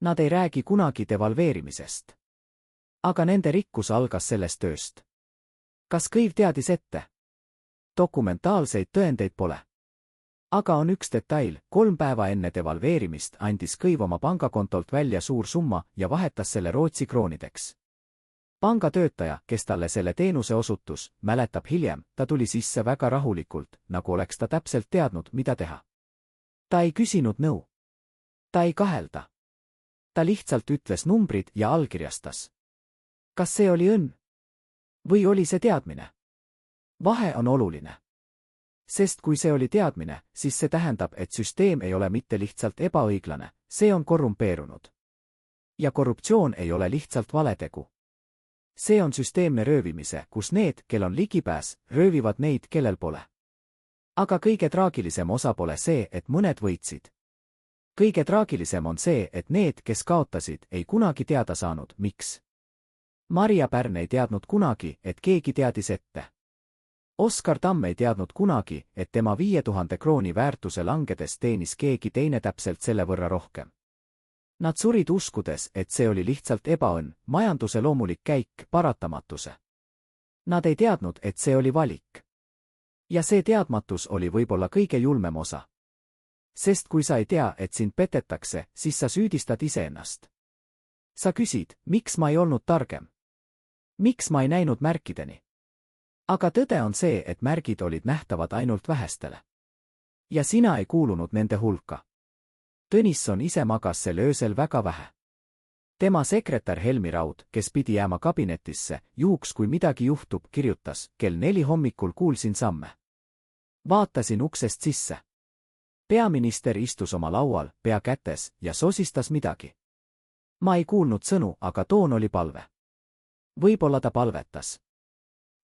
S1: Nad ei räägi kunagi devalveerimisest. Aga nende rikkus algas sellest tööst. Kas Kõiv teadis ette? Dokumentaalseid tõendeid pole. Aga on üks detail, 3 päeva enne devalveerimist andis Kõiv oma pangakontolt välja suur summa ja vahetas selle Rootsi kroonideks. Pangatöötaja, kes talle selle teenuse osutus, mäletab hiljem, ta tuli sisse väga rahulikult, nagu oleks ta täpselt teadnud, mida teha. Ta ei küsinud nõu. Ta ei kahelda. Ta lihtsalt ütles numbrid ja allkirjastas. Kas see oli õnn? Või oli see teadmine? Vahe on oluline. Sest kui see oli teadmine, siis see tähendab, et süsteem ei ole mitte lihtsalt ebaõiglane, see on korrumpeerunud. Ja korruptsioon ei ole lihtsalt valetegu. See on süsteemne röövimise, kus need, kel on ligipääs, röövivad neid, kellel pole. Aga kõige traagilisem osa pole see, et mõned võitsid. Kõige traagilisem on see, et need, kes kaotasid, ei kunagi teada saanud, miks. Maria Pärn ei teadnud kunagi, et keegi teadis ette. Oskar Tamm ei teadnud kunagi, et tema 5000 krooni väärtuse langedes teenis keegi teine täpselt selle võrra rohkem. Nad surid uskudes, et see oli lihtsalt ebaõnn, majanduse loomulik käik, paratamatuse. Nad ei teadnud, et see oli valik. Ja see teadmatus oli võib-olla kõige julmem osa. Sest kui sa ei tea, et sind petetakse, siis sa süüdistad iseennast. Sa küsid, miks ma ei olnud targem? Miks ma ei näinud märkideni? Aga tõde on see, et märgid olid nähtavad ainult vähestele. Ja sina ei kuulunud nende hulka. Tõnisson ise magas sel öösel väga vähe. Tema sekretär Helmi Raud, kes pidi jääma kabinetisse, juhuks kui midagi juhtub, kirjutas, kell 4 hommikul kuulsin samme. Vaatasin uksest sisse. Peaminister istus oma laual, pea kätes, ja sosistas midagi. Ma ei kuulnud sõnu, aga toon oli palve. Võib-olla ta palvetas.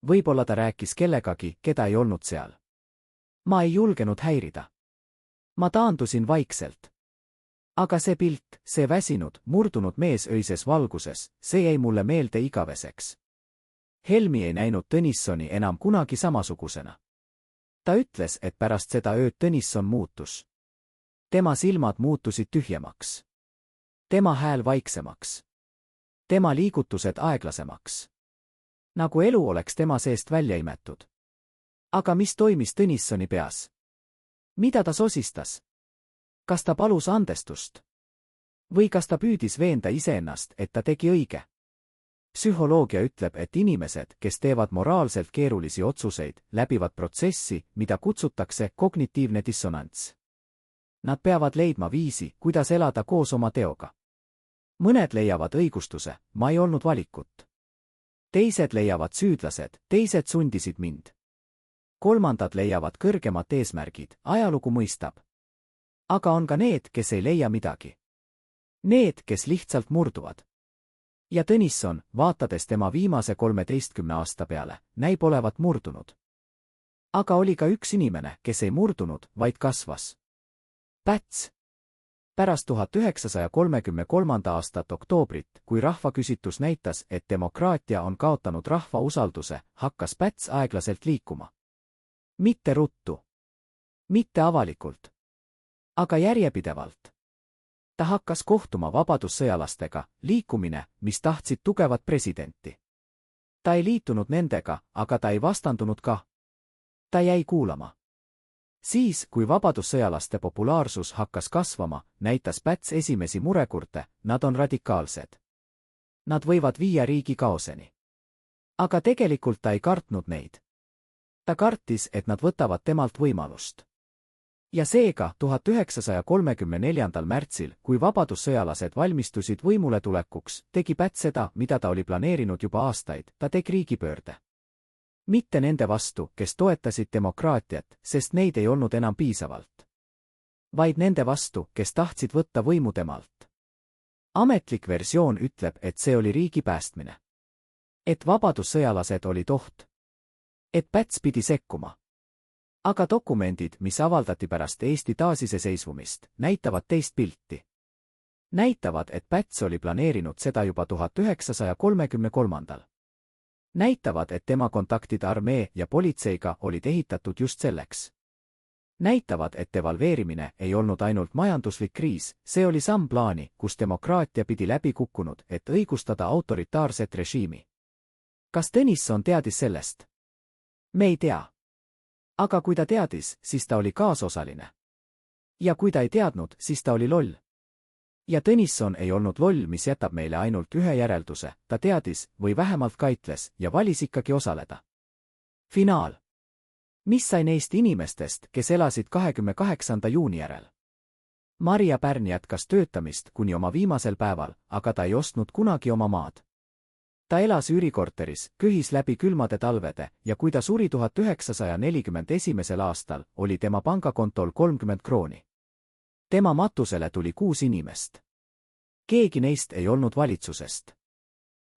S1: Võib-olla ta rääkis kellegagi, keda ei olnud seal. Ma ei julgenud häirida. Ma taandusin vaikselt. Aga see pilt, see väsinud, murdunud mees öises valguses, see jäi mulle meelde igaveseks. Helmi ei näinud Tõnissoni enam kunagi samasugusena. Ta ütles, et pärast seda ööd Tõnisson muutus. Tema silmad muutusid tühjemaks. Tema hääl vaiksemaks. Tema liigutused aeglasemaks. Nagu elu oleks tema seest välja imetud. Aga mis toimis Tõnissoni peas? Mida ta sosistas? Kas ta palus andestust? Või kas ta püüdis veenda iseennast, et ta tegi õige? Psühholoogia ütleb, et inimesed, kes teevad moraalselt keerulisi otsuseid, läbivad protsessi, mida kutsutakse kognitiivne dissonants. Nad peavad leidma viisi, kuidas elada koos oma teoga. Mõned leiavad õigustuse, ma ei olnud valikut. Teised leiavad süüdlased, teised sundisid mind. Kolmandad leiavad kõrgemat eesmärgid, ajalugu mõistab. Aga on ka need, kes ei leia midagi. Need, kes lihtsalt murduvad. Ja Tõnisson, vaatades tema viimase 13 aasta peale, näib olevat murdunud. Aga oli ka üks inimene, kes ei murdunud, vaid kasvas. Päts. Pärast 1933. aastat oktoobrit, kui rahvaküsitlus näitas, et demokraatia on kaotanud rahva usalduse, hakkas Päts aeglaselt liikuma. Mitte ruttu. Mitte avalikult. Aga järjepidevalt. Ta hakkas kohtuma vabadussõjalastega, liikumine, mis tahtsid tugevat presidenti. Ta ei liitunud nendega, aga ta ei vastandunud ka. Ta jäi kuulama. Siis, kui vabadussõjalaste populaarsus hakkas kasvama, näitas Päts esimesi murekurte, nad on radikaalsed. Nad võivad viia riigi kaoseni. Aga tegelikult ta ei kartnud neid. Ta kartis, et nad võtavad temalt võimalust. Ja seega 1934. märtsil, kui vabadussõjalased valmistusid võimule tulekuks, tegi Päts seda, mida ta oli planeerinud juba aastaid, ta tegi riigipöörde. Mitte nende vastu, kes toetasid demokraatiat, sest neid ei olnud enam piisavalt. Vaid nende vastu, kes tahtsid võtta võimu temalt. Ametlik versioon ütleb, et see oli riigi päästmine. Et vabadussõjalased olid oht. Et Päts pidi sekkuma. Aga dokumendid, mis avaldati pärast Eesti taasiseseisvumist, näitavad teist pilti. Näitavad, et Päts oli planeerinud seda juba 1933. Näitavad, et tema kontaktid armee ja politseiga olid ehitatud just selleks. Näitavad, et devalveerimine ei olnud ainult majanduslik kriis, see oli samm plaani, kus demokraatia pidi läbi kukkunud, et õigustada autoritaarset režiimi. Kas Tõnisson teadis sellest? Me ei tea. Aga kui ta teadis, siis ta oli kaasosaline. Ja kui ta ei teadnud, siis ta oli loll. Ja Tõnisson ei olnud loll, mis jätab meile ainult ühe järelduse, ta teadis või vähemalt kaitles ja valis ikkagi osaleda. Finaal. Mis sai neist inimestest, kes elasid 28. juuni järel? Maria Pärn jätkas töötamist kuni oma viimasel päeval, aga ta ei ostnud kunagi oma maad. Ta elas üürikorteris, köhis läbi külmade talvede ja kui ta suri 1941. aastal, oli tema pangakontol 30 krooni. Tema matusele tuli 6 inimest. Keegi neist ei olnud valitsusest.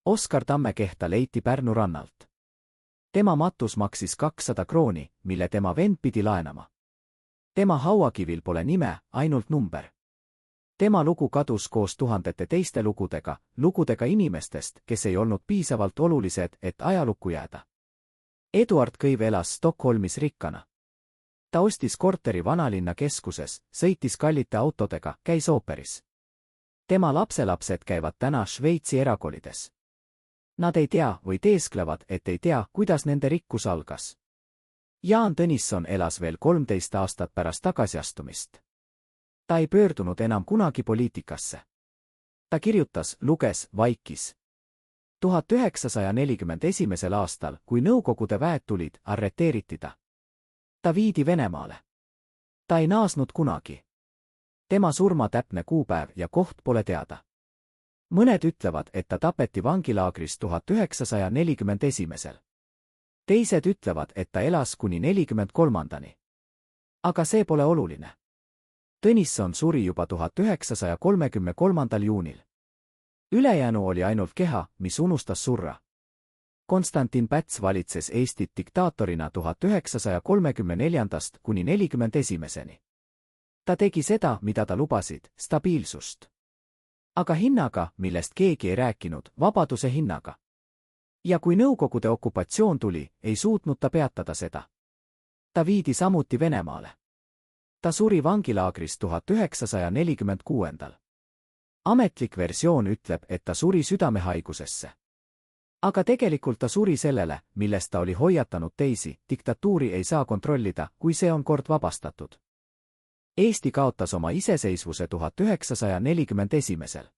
S1: Oskar Tammekehta leiti Pärnu rannalt. Tema matus maksis 200 krooni, mille tema vend pidi laenama. Tema hauakivil pole nime, ainult number. Tema lugu kadus koos tuhandete teiste lugudega inimestest, kes ei olnud piisavalt olulised, et ajalukku jääda. Eduard Kõiv elas Stockholmis rikkana. Ta ostis korteri vanalinna keskuses, sõitis kallite autodega, käis ooperis. Tema lapselapsed käivad täna Šveitsi erakoolides. Nad ei tea või teesklevad, et ei tea, kuidas nende rikkus algas. Jaan Tõnisson elas veel 13 aastat pärast tagasiastumist. Ta ei pöördunud enam kunagi poliitikasse. Ta kirjutas, luges, vaikis. 1941. aastal, kui Nõukogude väed tulid, arreteeriti ta. Ta viidi Venemaale. Ta ei naasnud kunagi. Tema surma täpne kuupäev ja koht pole teada. Mõned ütlevad, et ta tapeti vangilaagris 1941. Teised ütlevad, et ta elas kuni 43. Aga see pole oluline. Tõnisson suri juba 1933. juunil. Ülejäänu oli ainult keha, mis unustas surra. Konstantin Päts valitses Eestit diktaatorina 1934. kuni 41. Ta tegi seda, mida ta lubasid, stabiilsust. Aga hinnaga, millest keegi ei rääkinud, vabaduse hinnaga. Ja kui Nõukogude okupatsioon tuli, ei suutnud ta peatada seda. Ta viidi samuti Venemaale. Ta suri vangilaagris 1946. Ametlik versioon ütleb, et ta suri südamehaigusesse. Aga tegelikult ta suri sellele, millest ta oli hoiatanud teisi, diktatuuri ei saa kontrollida, kui see on kord vabastatud. Eesti kaotas oma iseseisvuse 1941.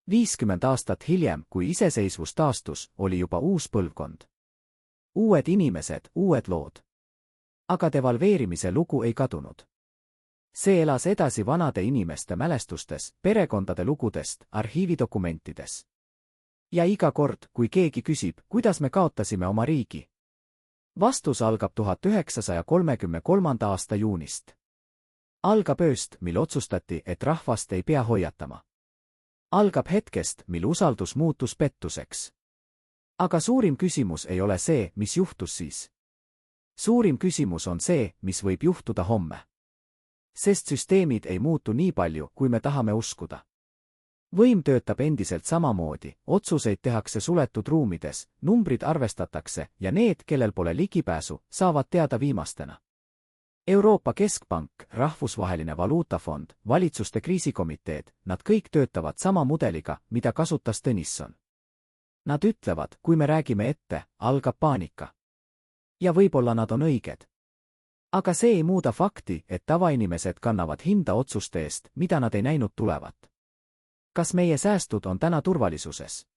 S1: 50 aastat hiljem, kui iseseisvus taastus, oli juba uus põlvkond. Uued inimesed, uued lood. Aga devalveerimise lugu ei kadunud. See elas edasi vanade inimeste mälestustes, perekondade lugudest, arhiividokumentides. Ja iga kord, kui keegi küsib, kuidas me kaotasime oma riigi. Vastus algab 1933. aasta juunist. Algab ööst, mil otsustati, et rahvast ei pea hoiatama. Algab hetkest, mil usaldus muutus pettuseks. Aga suurim küsimus ei ole see, mis juhtus siis. Suurim küsimus on see, mis võib juhtuda homme. Sest süsteemid ei muutu nii palju, kui me tahame uskuda. Võim töötab endiselt samamoodi, otsuseid tehakse suletud ruumides, numbrid arvestatakse ja need, kellel pole ligipääsu, saavad teada viimastena. Euroopa Keskpank, Rahvusvaheline Valuutafond, valitsuste kriisikomiteed, nad kõik töötavad sama mudeliga, mida kasutas Tõnisson. Nad ütlevad, kui me räägime ette, algab paanika. Ja võib-olla nad on õiged. Aga see ei muuda fakti, et tavainimesed kannavad hinda otsuste eest, mida nad ei näinud tulevat. Kas meie säästud on täna turvalisuses?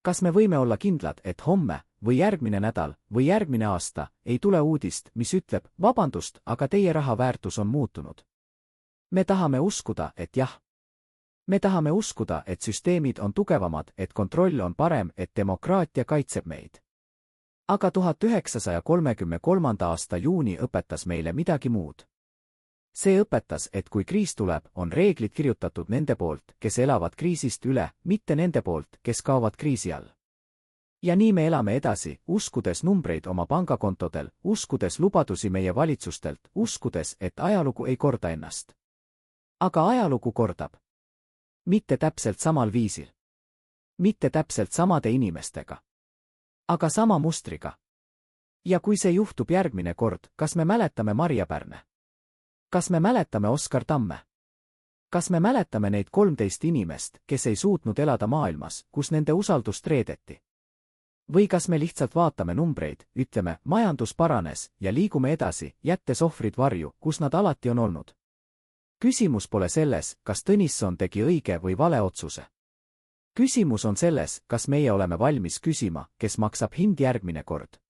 S1: Kas me võime olla kindlad, et homme või järgmine nädal või järgmine aasta ei tule uudist, mis ütleb, vabandust, aga teie raha väärtus on muutunud? Me tahame uskuda, et jah. Me tahame uskuda, et süsteemid on tugevamad, et kontroll on parem, et demokraatia kaitseb meid. Aga 1933. aasta juuni õpetas meile midagi muud. See õpetas, et kui kriis tuleb, on reeglid kirjutatud nende poolt, kes elavad kriisist üle, mitte nende poolt, kes kaovad kriisi all. Ja nii me elame edasi, uskudes numbreid oma pangakontodel, uskudes lubadusi meie valitsustelt, uskudes, et ajalugu ei korda ennast. Aga ajalugu kordab. mitte täpselt samal viisil. Mitte täpselt samade inimestega. Aga sama mustriga. Ja kui see juhtub järgmine kord, kas me mäletame Marja Pärne? Kas me mäletame Oskar Tamme? Kas me mäletame neid 13 inimest, kes ei suutnud elada maailmas, kus nende usaldust reedeti? Või kas me lihtsalt vaatame numbreid, ütleme, majandus paranes ja liigume edasi, jättes ohvrid varju, kus nad alati on olnud? Küsimus pole selles, kas Tõnisson tegi õige või vale otsuse. Küsimus on selles, kas meie oleme valmis küsima, kes maksab hind järgmine kord.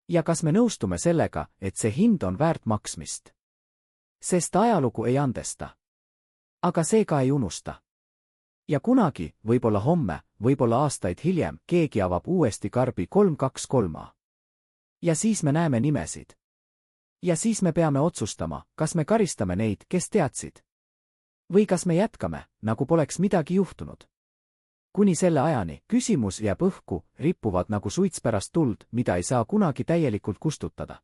S1: Ja kas me nõustume sellega, et see hind on väärt maksmist? Sest ajalugu ei andesta. Aga see ka ei unusta. Ja kunagi, võib-olla homme, võib-olla aastaid hiljem, keegi avab uuesti karbi 323. Ja siis me näeme nimesid. Ja siis me peame otsustama, kas me karistame neid, kes teadsid. Või kas me jätkame, nagu poleks midagi juhtunud. Kuni selle ajani, küsimus jääb õhku, rippuvad nagu suits pärast tuld, mida ei saa kunagi täielikult kustutada.